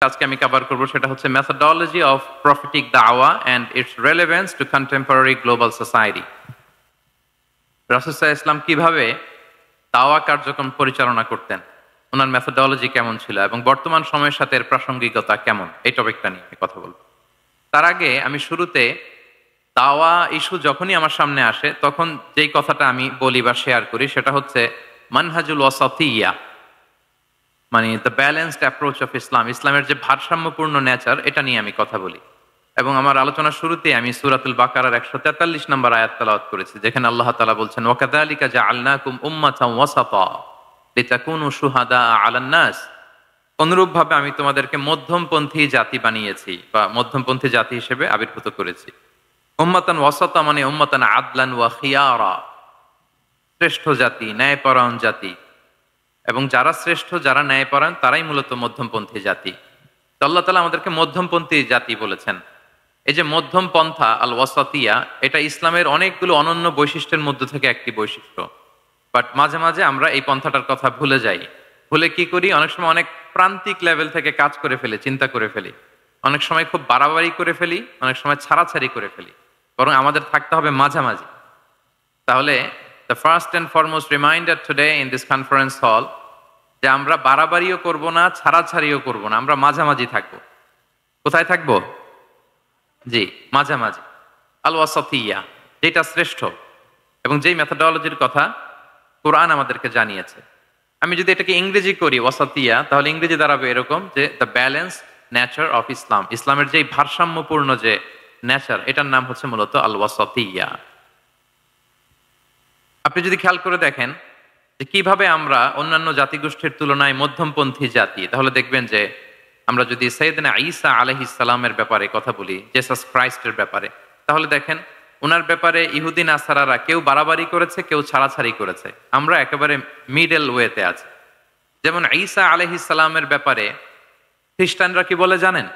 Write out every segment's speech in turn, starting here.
আজকে আমি কভার করব সেটা হচ্ছে মেথোডোলজি অফ প্রফিটিক দাওয়া and its relevance to contemporary global society. রাসূল সাল্লাল্লাহু আলাইহি ওয়াসাল্লাম কিভাবে দাওয়া কার্যক্রম পরিচালনা করতেন, ওনার মেথোডোলজি কেমন ছিল এবং বর্তমান সময়ের সাথে এর প্রাসঙ্গিকতা কেমন, এই টপিকটা নিয়ে আমি কথা বলবো। তার আগে আমি শুরুতে দাওয়া ইস্যু যখনই আমার সামনে আসে তখন যেই কথাটা আমি বলি বা শেয়ার করি সেটা হচ্ছে মানহাজুল ওয়াসাতিয়্যা, মানে the balanced approach of Islam, ইসলামের যে ভারসাম্যপূর্ণ নেচার, এটা নিয়ে আমি কথা বলি। এবং আমার আলোচনার শুরুতে আমি সূরাতুল বাকারার 143 নম্বর আয়াত তেলাওয়াত করেছি, যেখানে আল্লাহ তাআলা বলছেন ওয়াকাযালিকা জাআলনাকুম উম্মাতান ওয়াসাতা লিতাকুনু শুহাদা আলান নাস, অনুরূপভাবে আমি তোমাদেরকে মধ্যমপন্থী জাতি বানিয়েছি বা মধ্যমপন্থী জাতি হিসেবে আবির্ভূত করেছি। উম্মাতান ওয়াসাতা মানে উম্মাতান আদলান ওয়া খিয়ারা, শ্রেষ্ঠ জাতি, ন্যায়পরায়ণ জাতি, এবং যারা শ্রেষ্ঠ যারা ন্যায়পরায়ণ তারাই মূলত মধ্যমপন্থী জাতি। তো আল্লাহ তাআলা আমাদেরকে মধ্যমপন্থী জাতি বলেছেন। এই যে মধ্যম পন্থা আল ওয়াসাতিয়া, এটা ইসলামের অনেকগুলো অনন্য বৈশিষ্ট্যের মধ্যে থেকে একটি বৈশিষ্ট্য। বাট মাঝে মাঝে আমরা এই পন্থাটার কথা ভুলে যাই। ভুলে কি করি, অনেক সময় অনেক প্রান্তিক লেভেল থেকে কাজ করে ফেলি, চিন্তা করে ফেলি, অনেক সময় খুব বাড়াবাড়ি করে ফেলি, অনেক সময় ছাড়াছাড়ি করে ফেলি। বরং আমাদের থাকতে হবে মাঝামাঝি। তাহলে the first and foremost reminder today in this conference hall যে আমরা বাড়াবাড়িও করব না, ছাড়াছাড়িও করব না, আমরা মাঝামাঝি থাকবো। কোথায় থাকবো? জি, মাঝামাঝি, আল ওয়াসাতিয়া, যেটা শ্রেষ্ঠ এবং যেই মেথোডোলজির কথা কোরআন আমাদেরকে জানিয়েছে। আমি যদি এটাকে ইংরেজি করি ওয়াসাতিয়া, তাহলে ইংরেজি দাঁড়াবে এরকম যে the balance nature of Islam, ইসলামের যেই ভারসাম্যপূর্ণ যে নেচার, এটার নাম হচ্ছে মূলত আল ওয়াসাতিয়া। আপনি যদি খেয়াল করে দেখেন যে কিভাবে আমরা অন্যান্য জাতিগোষ্ঠীর তুলনায় মধ্যমপন্থী জাতি, তাহলে দেখবেন যে আমরা যদি সাইয়েদনা ঈসা আলাইহিস সালামের ব্যাপারে কথা বলি, জেসাস ক্রাইস্টের ব্যাপারে, তাহলে দেখেন ওনার ব্যাপারে ইহুদি নাসারারা কেউ বাড়াবাড়ি করেছে, কেউ ছাড়াছাড়ি করেছে, আমরা একেবারে মিডল ওয়েতে আছি। যেমন ঈসা আলাইহিস সালামের ব্যাপারে খ্রিস্টানরা কি বলে জানেন?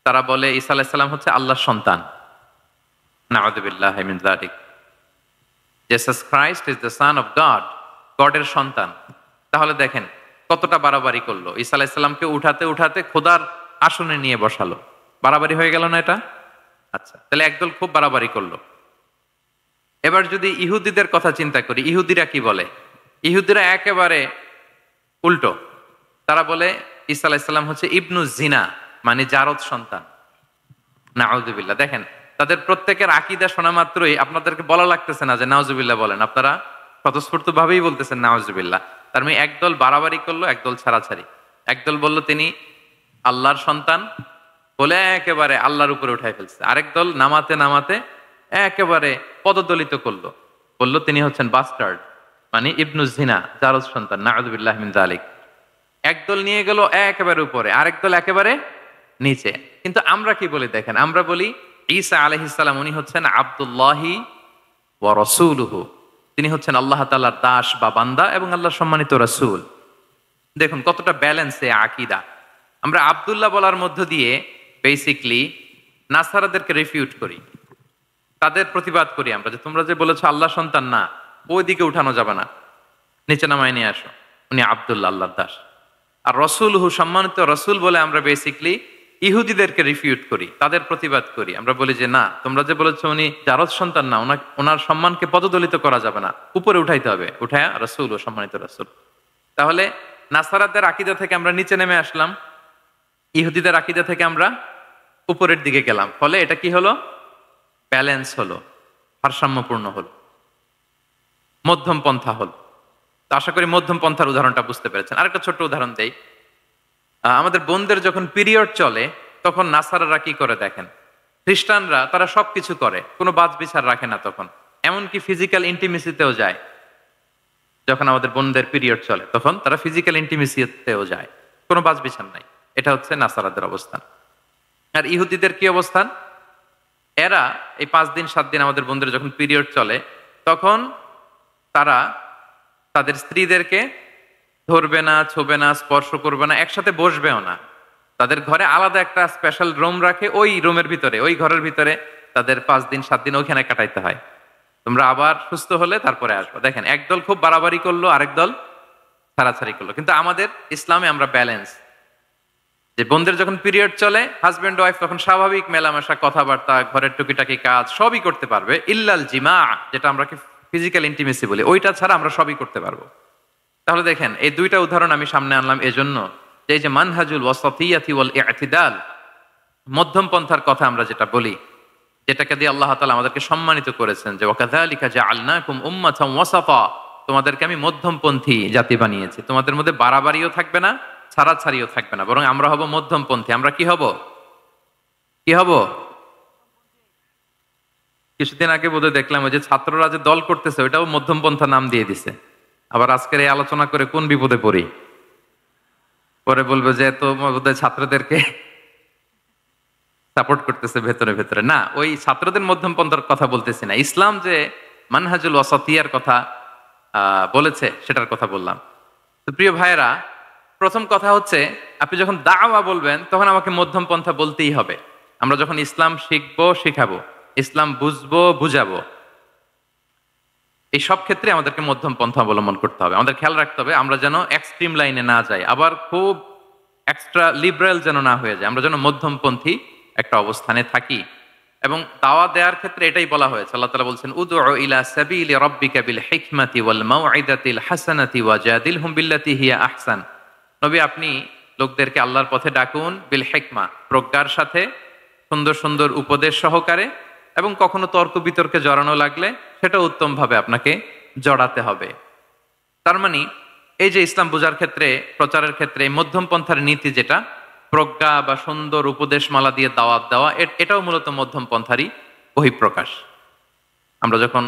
তারা বলে ঈসা আলাইহিস সালাম হচ্ছে আল্লাহর সন্তান। নাউযুবিল্লাহি মিন যালিক। Jesus Christ is the son of God, গডের সন্তান। তাহলে দেখেন কতটা বাড়াবাড়ি করলো, ঈসা আলাইহিস সালামকে উঠাতে উঠাতে খোদার আসনে নিয়ে বসালো। বাড়াবাড়ি হয়ে গেল না এটা? আচ্ছা, তাহলে একদল খুব বাড়াবাড়ি করলো। এবার যদি ইহুদিদের কথা চিন্তা করি, ইহুদিরা কি বলে? ইহুদিরা একেবারে উল্টো। তারা বলে ঈসা আলাইহিস সালাম হচ্ছে ইবনু জিনা, মানে জারদ সন্তান। নাউযুবিল্লাহ। দেখেন তাদের প্রত্যেকের আকীদা শোনা মাত্রই আপনাদেরকে বলা লাগতেছে না যে নাউযুবিল্লাহ বলেন, আপনারা স্বতঃস্ফূর্ত ভাবেই বলতেছেন নাউযুবিল্লাহ। তার মানে একদল বাড়াবাড়ি করলো, একদল ছাড়াছাড়ি। একদল বলল তিনি আল্লাহর সন্তান বলে একেবারে আল্লাহর উপরে উঠাই ফেলছে, আরেক দল নামাতে নামাতে একেবারে পদদলিত করলো, বলল তিনি হচ্ছেন বাস্টার্ড, মানে ইবনু জিনা, জারদ সন্তান। নাউযুবিল্লাহ মিন যালিক। একদল নিয়ে গেল একেবারে উপরে, আরেক দল একেবারে নিচে। কিন্তু আমরা কি বলি দেখেন, আমরা বলি ঈসা আলাইহিস সালাম উনি হচ্ছেন আব্দুল্লাহি ওয়া রাসূলুহু, তিনি হচ্ছেন আল্লাহ তাআলার দাস বা বান্দা এবং আল্লাহর সম্মানিত রাসূল। দেখুন কতটা ব্যালেন্স এ আকীদা। আমরা আব্দুল্লাহ বলার মধ্য দিয়ে বেসিক্যালি নাসারাদেরকে রিফিউট করি, তাদের প্রতিবাদ করি আমরা যে তোমরা যে বলেছো আল্লাহ সন্তান না, ওইদিকে উঠানো যাবে না, নিচে নামায় নিয়ে আসো, উনি আব্দুল্লাহ, আল্লাহর দাস। আর রাসূলুহু, সম্মানিত রাসূল বলে আমরা বেসিক্যালি ইহুদিদেরকে রিফিউট করি, তাদের প্রতিবাদ করি। আমরা বলি যে না, তোমরা যে বলেছো উনি জারদ সন্তান না, ওনার সম্মানকে পদদলিত করা যাবে না, উপরে উঠাইতে হবে, উঠায়া রাসূল ও সম্মানিত রাসূল। তাহলে নাসারাদের আকীদা থেকে আমরা নিচে নেমে আসলাম, ইহুদিদের আকীদা থেকে আমরা উপরের দিকে গেলাম। ফলে এটা কি হলো? ব্যালেন্স হলো, ভারসাম্যপূর্ণ হলো, মধ্যম পন্থা হলো। তো আশা করি মধ্যম পন্থার উদাহরণটা বুঝতে পেরেছেন। আরেকটা ছোট্ট উদাহরণ দেই। আমাদের বোনদের যখন পিরিয়ড চলে তখন নাসারারা কি করে দেখেন, খ্রিস্টানরা তারা সবকিছু করে, কোনো বাজ বিচার রাখে না তখন, এমনকি ফিজিক্যাল ইন্টিমেসিতেও যায়। যখন আমাদের বোনদের পিরিয়ড চলে তখন তারা ফিজিক্যাল ইন্টিমেসিতেও যায়, কোনো বাজ বিচার নাই। এটা হচ্ছে নাসারাদের অবস্থান। আর ইহুদিদের কি অবস্থান? এরা এই 5 দিন 7 দিন আমাদের বোনদের যখন পিরিয়ড চলে তখন তারা তাদের স্ত্রীদেরকে ধরবে না, ছোবে না, স্পর্শ করবে না, একসাথে বসবেও না। তাদের ঘরে আলাদা একটা স্পেশাল রুম রাখে, ওই রুমের ভিতরে, ওই ঘরের ভিতরে তাদের 5 দিন 7 দিন ওইখানে কাটাইতে হয়। তোমরা আবার সুস্থ হলে তারপরে আসবো। দেখেন একদল খুব বাড়াবাড়ি করলো, আরেক দল ছাড়াছাড়ি করলো। কিন্তু আমাদের ইসলামে আমরা ব্যালেন্স, যে বোনদের যখন পিরিয়ড চলে, হাজব্যান্ড ওয়াইফ তখন স্বাভাবিক মেলামেশা, কথাবার্তা, ঘরের টুকিটাকি কাজ সবই করতে পারবে, ইল্লাল জিমা, যেটা আমরা ফিজিক্যাল ইন্টিমেসি বলি, ওইটা ছাড়া আমরা সবই করতে পারবো। তাহলে দেখেন, এই দুইটা উদাহরণ আমি সামনে আনলাম এজন্য যে এই যে মানহাজুল ওয়াসাতিয়াতি ওয়াল ইতিদাল, মধ্যম পন্থার কথা আমরা যেটা বলি, যেটাকে দিয়ে আল্লাহ তাআলা আমাদেরকে সম্মানিত করেছেন, যে ওয়াকাযালিকা জাআলনাকুম উম্মাতান ওয়াসাতা, তোমাদেরকে আমি মধ্যমপন্থী জাতি বানিয়েছি, তোমাদের মধ্যে বাড়াবাড়িও থাকবে না, ছাড়াছাড়িও থাকবে না, বরং আমরা হব মধ্যমপন্থী। আমরা কি হব? কি হব? কিছুদিন আগে বোধহয় দেখলাম ওই যে ছাত্ররা যে দল করতেছে ওইটাও মধ্যমপন্থা নাম দিয়ে দিছে। আবার আজকের এই আলোচনা করে কোন বিপদে পড়ি, পরে বলবে যে তো বোধহয় ছাত্রদেরকে সাপোর্ট করতেছে ভেতরে ভেতরে। না, ওই ছাত্রদের মধ্যমপন্থার কথা বলতেছি না, ইসলাম যে মানহাজুল ওয়াসাতিয়ার কথা বলেছে সেটার কথা বললাম। তো প্রিয় ভাইয়েরা, প্রথম কথা হচ্ছে, আপনি যখন দাওয়া বলবেন তখন আমাকে মধ্যম পন্থা বলতেই হবে। আমরা যখন ইসলাম শিখবো, শিখাবো, ইসলাম বুঝবো, বুঝাবো, এই সব ক্ষেত্রে আমাদেরকে মধ্যম পন্থা অবলম্বন করতে হবে। আমাদের খেয়াল রাখতে হবে আমরা যেন এক্সট্রিম লাইনে না যাই, আবার খুব এক্সট্রা লিবারেল যেন না হয়ে যায়, আমরা যেন মধ্যমপন্থী একটা অবস্থানে থাকি। এবং দাওয়া দেওয়ার ক্ষেত্রে এটাই বলা হয়েছে, আল্লাহ তাআলা বলছেন উদউ ইলা সাবিলি রাব্বিকা বিল হিকমাতি ওয়াল মাউইদাতিল হাসানাতি ওয়াজাদিলহুম বিল্লাতি হিয়া আহসান। নবী, আপনি লোকদেরকে আল্লাহর পথে ডাকুন, বিল হিকমা, প্রজ্ঞার সাথে, সুন্দর সুন্দর উপদেশ সহকারে, এবং কখনো তর্ক বিতর্কে জড়ানো লাগলে সেটা উত্তম ভাবে আপনাকে জড়াতে হবে। তার মানে এই যে ইসলাম বোঝার ক্ষেত্রে, প্রচারের ক্ষেত্রে মধ্যম পন্থার নীতি, যেটা প্রজ্ঞা বা সুন্দর উপদেশমালা দিয়ে দাওয়াত দেওয়া, এটাও মূলত মধ্যম পন্থারই বহিঃপ্রকাশ। আমরা যখন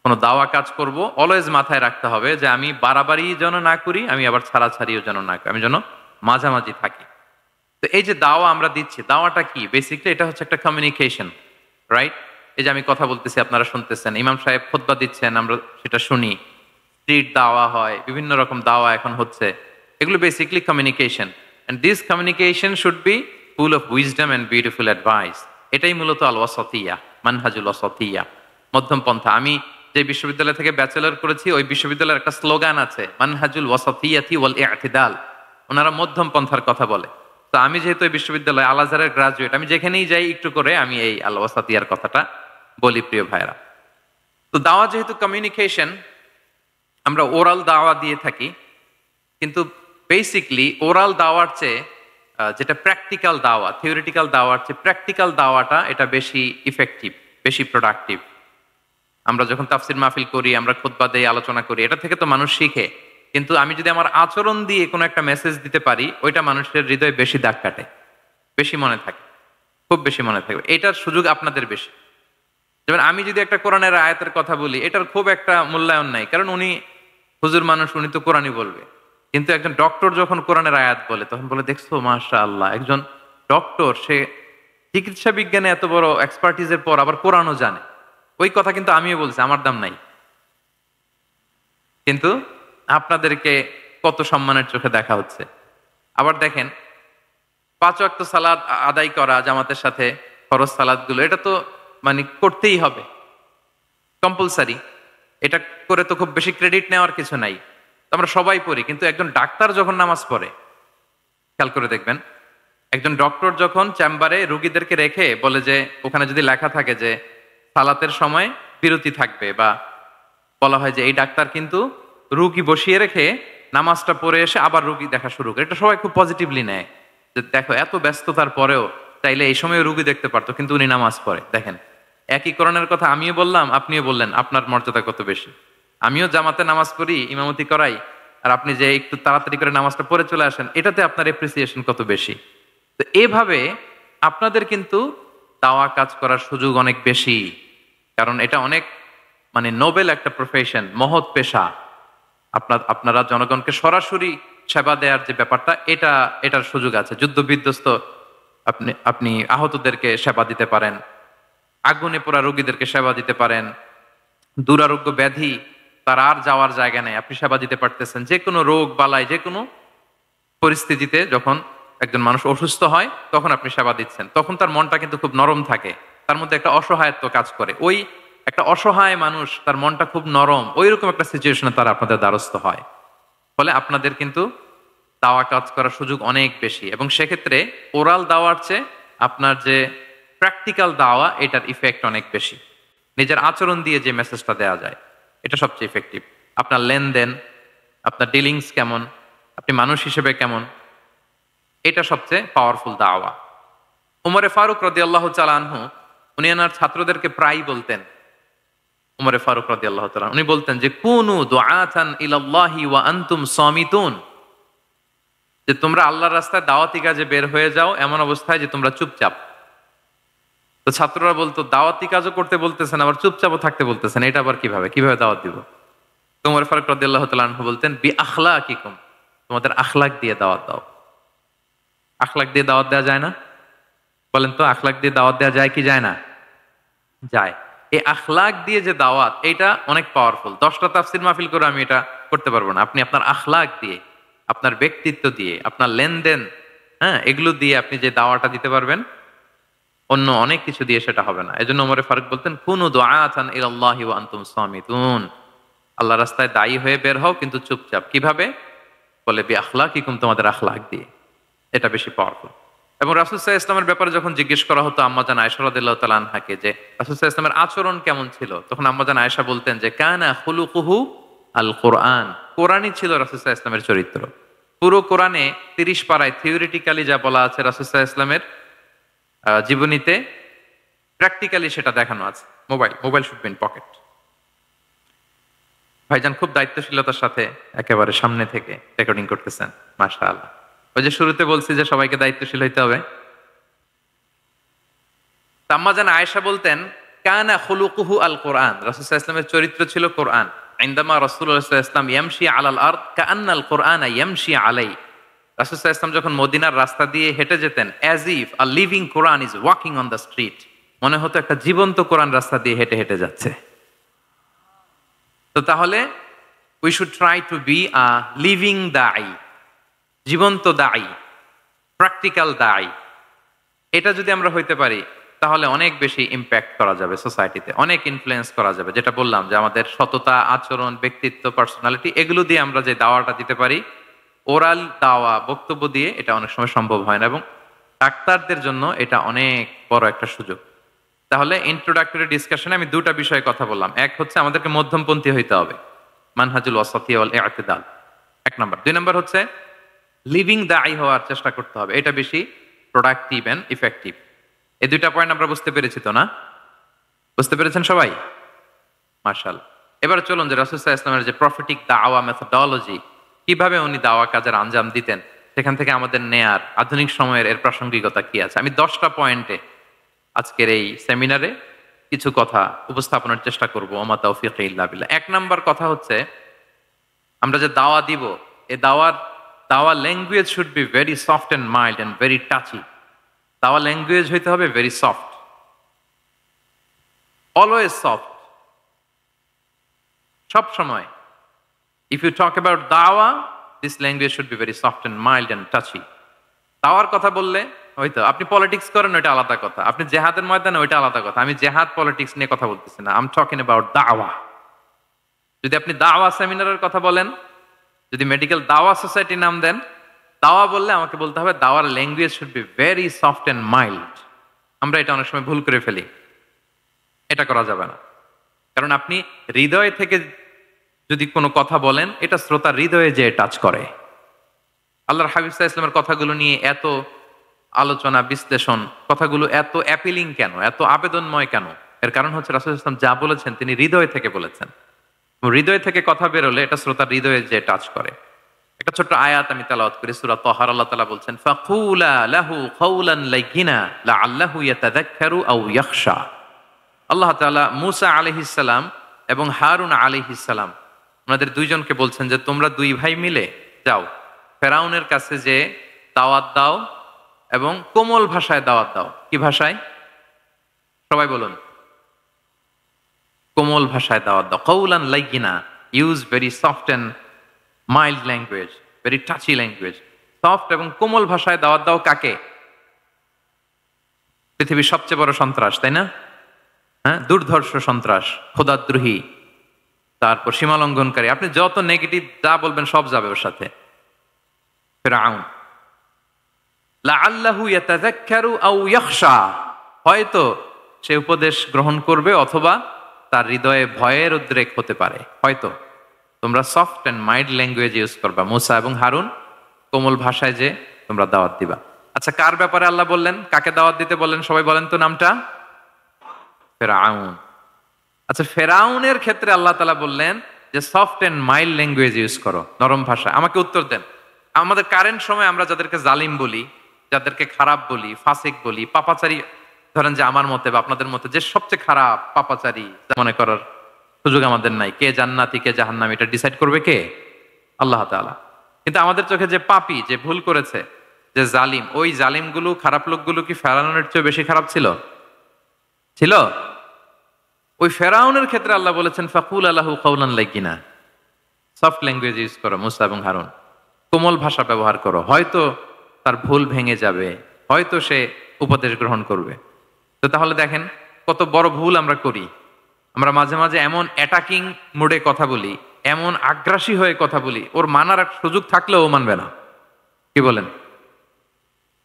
কোনো দাওয়া কাজ করব, অলওয়েজ মাথায় রাখতে হবে যে আমি বাড়াবাড়ি যেন না করি, আমি আবার ছাড়াছাড়িও যেন না করি, আমি যেন মাঝামাঝি থাকি। তো এই যে দাওয়া আমরা দিচ্ছি, দাওয়াটা কি? বেসিকলি এটা হচ্ছে একটা কমিউনিকেশন, রাইট? এই যে আমি কথা বলতেছি, আপনারা শুনতেছেন, ইমাম সাহেব খুতবা দিচ্ছেন, আমরা সেটা শুনি, স্ট্রিট দাওয়া হয়, বিভিন্ন রকম দাওয়া এখন হচ্ছে, এগুলো basically communication. And this communication should be full of wisdom and beautiful advice. এটাই মূলত আল ওয়াসাতিয়া, মানহাজুল ওয়াসাতিয়া, মধ্যম পন্থা। আমি যে বিশ্ববিদ্যালয় থেকে ব্যাচেলর করেছি, ওই বিশ্ববিদ্যালয়ের একটা স্লোগান আছে, মানহাজুল ওয়াসাতিয়াতি ওয়াল ইতিদাল। ওনারা মধ্যম পন্থার কথা বলে। তো আমি যেহেতু এই বিশ্ববিদ্যালয় আল আজহারের গ্রাজুয়েট, আমি যেখানেই যাই একটু করে আমি এই আল ওয়াসাতিয়ার কথাটা বলি, প্রিয় ভাইরা। তো দাওয়া যেহেতু কমিউনিকেশন, আমরা ওরাল দাওয়া দিয়ে থাকি, কিন্তু বেসিকলি ওরাল দাওয়ার চেয়ে যেটা প্র্যাকটিক্যাল দাওয়া, থিওরিটিক্যাল দাওয়ার চেয়ে প্র্যাকটিক্যাল দাওয়াটা এটা বেশি ইফেক্টিভ, বেশি প্রোডাক্টিভ। আমরা যখন তাফসির মাহফিল করি, আমরা খুতবা দেই, আলোচনা করি, এটা থেকে তো মানুষ শিখে। কিন্তু আমি যদি আমার আচরণ দিয়ে কোনো একটা মেসেজ দিতে পারি, ওইটা মানুষের হৃদয়ে বেশি দাগ কাটে, বেশি মনে থাকে, খুব বেশি মনে থাকবে। এটার সুযোগ আপনাদের বেশি। যেমন আমি যদি একটা কোরআনের আয়াতের কথা বলি, এটার খুব একটা মূল্যায়ন নাই, কারণ উনি হুজুর মানুষ, উনি তো কোরআনই বলবে। কিন্তু একজন ডক্টর যখন কোরআনের আয়াত বলে, তখন বলে, দেখছো মাশাআল্লাহ, একজন ডক্টর, সে চিকিৎসা বিজ্ঞানে এত বড় এক্সপার্টিজের পর আবার কোরআনও জানে। ওই কথা কিন্তু আমিও বলছি, আমার দাম নাই। কিন্তু আপনাদেরকে কত সম্মানের চোখে দেখা হচ্ছে। আবার দেখেন, 5 ওয়াক্ত সালাত আদায় করা জামাতের সাথে, ফরজ সালাত গুলো, এটা তো মানে করতেই হবে, কম্পালসারি। এটা করে তো খুব বেশি ক্রেডিট নেওয়ার কিছু নাই, তো আমরা সবাই পড়ি। কিন্তু একজন ডাক্তার যখন নামাজ পড়ে, খেয়াল করে দেখবেন, একজন ডক্টর যখন চেম্বারে রুগীদেরকে রেখে বলে যে, ওখানে যদি লেখা থাকে যে সালাতের সময় বিরতি থাকবে, বা বলা হয় যে এই ডাক্তার কিন্তু রুগী বসিয়ে রেখে নামাজটা পড়ে এসে আবার রুগী দেখা শুরু করে, এটা সবাই খুব পজিটিভলি নেয়, যে দেখো এত ব্যস্ততার পরেও চাইলে এই সময় রুগী দেখতে পারতো, কিন্তু উনি নামাজ পড়ে। দেখেন, একই কোরআনের কথা আমিও বললাম, আপনিও বললেন, আপনার মর্যাদা কত বেশি। আমিও জামাতে নামাজ পড়ি, ইমামতি করাই, আর আপনি যে একটু তাড়াতাড়ি করে নামাজটা পড়ে চলে আসেন, এটাতে আপনার এপ্রিসিয়েশন কত বেশি। তো এভাবে আপনাদের কিন্তু দাওয়া কাজ করার সুযোগ অনেক বেশি, কারণ এটা অনেক মানে নোবেল একটা প্রফেশন, মহৎ পেশা। আপনারা জনগণকে সরাসরি সেবা দেওয়ার যে ব্যাপারটা, এটার সুযোগ আছে। যুদ্ধ বিধ্বস্ত আপনি আহতদেরকে সেবা দিতে পারেন, আগুনে পোড়া রোগীদেরকে সেবা দিতে পারেন, দুরারোগ্য ব্যাধি, তার আর যাওয়ার জায়গা নেই, আপনি সেবা দিতে পারতেছেন। যে কোনো রোগ বালাই, যে কোনো পরিস্থিতিতে যখন একজন মানুষ অসুস্থ হয়, তখন আপনি সেবা দিচ্ছেন, তখন তার মনটা কিন্তু খুব নরম থাকে, তার মধ্যে একটা অসহায়ত্ব কাজ করে। ওই একটা অসহায় মানুষ, তার মনটা খুব নরম, ওই রকম একটা সিচুয়েশনে তারা আপনাদের দ্বারস্থ হয়। ফলে আপনাদের কিন্তু দাওয়া কাজ করার সুযোগ অনেক বেশি, এবং সেক্ষেত্রে ওরাল দাওয়ার চেয়ে আপনার যে প্র্যাকটিক্যাল দাওয়া এটার ইফেক্ট অনেক বেশি। নিজের আচরণ দিয়ে যে মেসেজটা দেওয়া যায় এটা সবচেয়ে ইফেক্টিভ। আপনার লেনদেন, আপনার ডিলিংস কেমন, আপনি মানুষ হিসেবে কেমন, এটা সবচেয়ে পাওয়ারফুল দাওয়া। উমরে ফারুক রাদিয়াল্লাহু তাআলা আনহু উনি ওনার ছাত্রদেরকে প্রায় বলতেন, উমরে ফারুক রাদিয়াল্লাহু তাআলা উনি বলতেন যে কুনু দুআতান ইলাল্লাহি ওয়া আনতুম সামিতুন, যে তোমরা আল্লাহর রাস্তায় দাওয়াতি কাজে বের হয়ে যাও এমন অবস্থায় যে তোমরা চুপচাপ। তো ছাত্ররা বলতো দাওয়াতি কাজও করতে বলতেছেন আবার চুপচাপও থাকতে বলতেছেন, এটা আবার কিভাবে দাওয়াত দিব? তো উমর ফারুক রাদিয়াল্লাহু তাআলা আনহু বলতেন বি আখলাকিকুম, তোমাদের আখলাক দিয়ে দাওয়াত দাও। আখলাক দিয়ে দাওয়াত দেওয়া যায় না? বলেন তো, আখলাক দিয়ে দাওয়াত দেওয়া যায় কি যায় না? যায়। এই আখলাক দিয়ে যে দাওয়াত এটা অনেক পাওয়ারফুল। 10টা তাফসীর মাহফিল করে আমি এটা করতে পারবো না। আপনি আপনার আখলাক দিয়ে, আপনার ব্যক্তিত্ব দিয়ে, আপনার লেনদেন, হ্যাঁ, এগুলো দিয়ে আপনি যে দাওয়াটা দিতে পারবেন, অন্য অনেক কিছু দিয়ে সেটা হবে না। এজন্য ওমর ফারুক বলতেন কুনু দুআতান ইলাল্লাহি ওয়া আনতুম সামিতুন, আল্লাহ রাস্তায় দায়ী হয়ে বের হও কিন্তু চুপচাপ। কিভাবে? বলে বি আখলাকিকুম, তোমাদের আখলাক দিয়ে। এটা বেশি পাওয়ারফুল। এবং রাসূল সাল্লাল্লাহু আলাইহি ওয়াসাল্লামের ব্যাপারে যখন জিজ্ঞেস করা হতো আম্মাজান আয়েশা রাদিয়াল্লাহু তাআলা আনহাকে যে রাসূল সাল্লাল্লাহু আলাইহি ওয়াসাল্লামের আচরণ কেমন ছিল, তখন আম্মাজান আয়েশা বলতেন যে কানা খুলুকুহু আল কোরআন, কোরআনই ছিল রাসূল সাল্লাল্লাহু আলাইহি ওয়াসাল্লামের চরিত্র। পুরো কোরআনে 30 পারায় থিওরিটিক্যালি যা বলা আছে রাসূল সাল্লাল্লাহু আলাইহি ওয়াসাল্লামের জীবনীতে প্র্যাকটিক্যালি সেটা দেখানো আছে। Mobile should be in pocket. ভাইজান খুব দায়িত্বশীলতার সাথে একেবারে সামনে থেকে রেকর্ডিং করতেছেন, মাশাআল্লাহ। ওই যে শুরুতে বলছি যে সবাইকে দায়িত্বশীল হইতে হবে। আম্মাজান আয়েশা বলতেন কানা খুলুকুহু আল কোরআন, রাসূল সাল্লাল্লাহু আলাইহি ওয়াসাল্লামের চরিত্র ছিল কোরআন। ইনদামা রাসূলুল্লাহ সাল্লাল্লাহু আলাইহি ওয়াসাল্লাম ইয়ামশি আলাল আরদ কাআন্নাল কোরআনা ইয়ামশি আলাই, রাসূল সাল্লাল্লাহু আলাইহি ওয়াসাল্লাম যখন মদিনার রাস্তা দিয়ে হেঁটে যেতেন, as if a living Quran is walking on the street, মনে হতো একটা জীবন্ত কোরআন রাস্তা দিয়ে হেঁটে হেঁটে যাচ্ছে। তো তাহলে we should try to be a living দাঈ, জীবন্ত দাঈ, প্র্যাকটিক্যাল দাঈ। এটা যদি আমরা হইতে পারি তাহলে অনেক বেশি ইম্প্যাক্ট করা যাবে সোসাইটিতে, অনেক ইনফ্লুয়েন্স করা যাবে। যেটা বললাম যে আমাদের সততা, আচরণ, ব্যক্তিত্ব, পার্সোনালিটি, এগুলো দিয়ে আমরা যে দাওয়াটা দিতে পারি, ওরাল দাওয়া, বক্তব্য দিয়ে এটা অনেক সময় সম্ভব হয় না, এবং ডাক্তারদের জন্য এটা অনেক বড় একটা সুযোগ। তাহলে ইন্ট্রোডাক্টরি ডিসকাশনে আমি দুটা বিষয়ে কথা বললাম। এক হচ্ছে আমাদেরকে মধ্যমপন্থী হইতে হবে, মানহাজুল ওয়াসাতিয়া ওয়াল ইআতিদাল, 1 নম্বর। 2 নম্বর হচ্ছে লিভিং দাঈ হওয়ার চেষ্টা করতে হবে, এটা বেশি প্রোডাক্টিভ এন্ড ইফেক্টিভ। এই দুইটা পয়েন্ট আমরা বুঝতে পেরেছি তো না? বুঝতে পেরেছেন সবাই? মাশাআল্লাহ। এবার চলুন যে রাসূল সাল্লাল্লাহু আলাইহি ওয়াসাল্লামের যে প্রফেটিক দাওয়া মেথোডোলজি, কিভাবে উনি দাওয়া কাজের আঞ্জাম দিতেন, সেখান থেকে আমাদের নেয়ার আধুনিক সময়ের এর প্রাসঙ্গিকতা কি আছে, আমি 10টা পয়েন্টে আজকের এই সেমিনারে কিছু কথা উপস্থাপনের চেষ্টা করব। ওমা তাওফীকি ইল্লা বিল্লাহ। 1 নাম্বার কথা হচ্ছে আমরা যে দাওয়া দিব, এই দাওয়া language should be very soft and mild and very touchy. দাওয়া ল্যাঙ্গুয়েজ হইতে হবে ভেরি সফট, অলওয়েজ সফট, সব সময়। ইফ ইউ টক অ্যাবাউট দাওয়া, this language should be very soft and mild and touchy. দাওয়ার কথা বললে হয়তো আপনি পলিটিক্স করেন, ওইটা আলাদা কথা। আপনি জেহাদের ময়দানে, ওইটা আলাদা কথা। আমি জেহাদ পলিটিক্স নিয়ে কথা বলতেছি না, আই এম টকিং অ্যাবাউট দাওয়া। যদি আপনি দাওয়া সেমিনারের কথা বলেন, যদি মেডিকেল দাওয়া সোসাইটি নাম দেন, দাওয়া বললে আমাকে বলতে হবে দাওয়ার language should be very soft and mild. আমরা এটা অনেক সময় ভুল করে ফেলি, এটা করা যাবে না। কারণ আপনি হৃদয় থেকে যদি কোনো কথা বলেন, এটা শ্রোতার হৃদয়ে যে টাচ করে। আল্লাহর হাবিব সাল্লাল্লাহু আলাইহি ওয়াসাল্লামের কথাগুলো নিয়ে এত আলোচনা, বিশ্লেষণ, কথাগুলো এত অ্যাপিলিং কেন, এত আবেদনময় কেন? এর কারণ হচ্ছে রাসূল সাল্লাল্লাহু আলাইহি ওয়াসাল্লাম যা বলেছেন তিনি হৃদয় থেকে বলেছেন। হৃদয় থেকে কথা বেরোলে এটা শ্রোতার হৃদয়ে যে টাচ করে। একটা ছোট্ট আয়াত আমি তেলাওয়াত করি, সূরা তাহার। আল্লাহ তাআলা বলছেন ফাকুলা লাহু কাওলান লাইয়িনা লাআল্লাহু ইয়াতাযাক্কারু আও ইয়াখশা। আল্লাহ তাআলা মূসা আলাইহিস সালাম এবং হারুন আলাইহিস সালাম ওনাদের দুইজনকে বলছেন যে তোমরা দুই ভাই মিলে যাও ফেরাউনের কাছে, যে দাওয়াত দাও এবং কোমল ভাষায় দাওয়াত দাও। কি ভাষায়? সবাই বলুন। কোমল ভাষায় দাওয়াত দাও। কাওলান লাইয়িনা, use very soft and mild language, very touchy language. Soft এবং কোমল ভাষায় দাওয়াত দাও কাকে? পৃথিবীর সবচেয়ে বড় সন্ত্রাস, তাই না? হ্যাঁ, দুর্ধর্ষ সন্ত্রাস, খোদাদ্রোহী, তারপর সীমালঙ্ঘনকারী। আপনি যত নেগেটিভ যা বলবেন সব যাবে ওর সাথে। ফিরআউন। লাআল্লাহু ইয়াতাযাক্কারু আও ইয়াখশা, হয়তো সে উপদেশ গ্রহণ করবে অথবা তার হৃদয়ে ভয়ের উদ্রেক হতে পারে। হয়তো তোমরা soft and mild language use করবা, মুসা এবং হারুন, কোমল ভাষায় যে তোমরা দাওয়াত দিবা। আচ্ছা, কার ব্যাপারে আল্লাহ বললেন, কাকে দাওয়াত দিতে বললেন? সবাই বলেন তো নামটা। ফেরাউন। আচ্ছা, ফেরাউনের ক্ষেত্রে আল্লাহ তাআলা বললেন যে soft and mild language use করো, নরম ভাষা। আমাকে উত্তর দেন, আমাদের কারেন্ট সময় আমরা যাদেরকে জালিম বলি, যাদেরকে খারাপ বলি, ফাসিক বলি, পাপাচারী, ধরেন যে আমার মতে বা আপনাদের মতে যে সবচেয়ে খারাপ পাপাচারী মনে করার সুযোগ আমাদের নাই। কে জান্নাতি কে জাহান্নামী এটা ডিসাইড করবে কে? আল্লাহ তাআলা। কিন্তু আমাদের চোখে যে পাপী, যে ভুল করেছে, যে জালিম, ওই জালিমগুলো, খারাপ লোকগুলো কি ফেরাউনের চেয়ে বেশি খারাপ ছিল? ছিল? ওই ফেরাউনের ক্ষেত্রে আল্লাহ বলেছেন ফাকুল আলাহু কাওলান লাইয়িনা, সফট ল্যাঙ্গুয়েজ ইউজ করো মুসা এবং হারুন, কোমল ভাষা ব্যবহার করো। হয়তো তার ভুল ভেঙে যাবে, হয়তো সে উপদেশ গ্রহণ করবে। তো তাহলে দেখেন কত বড় ভুল আমরা করি। আমরা মাঝে মাঝে এমন অ্যাটাকিং মুডে কথা বলি, এমন আগ্রাসী হয়ে কথা বলি, ওর মানার এক সুযোগ থাকলেও ও মানবে না। কি বলেন?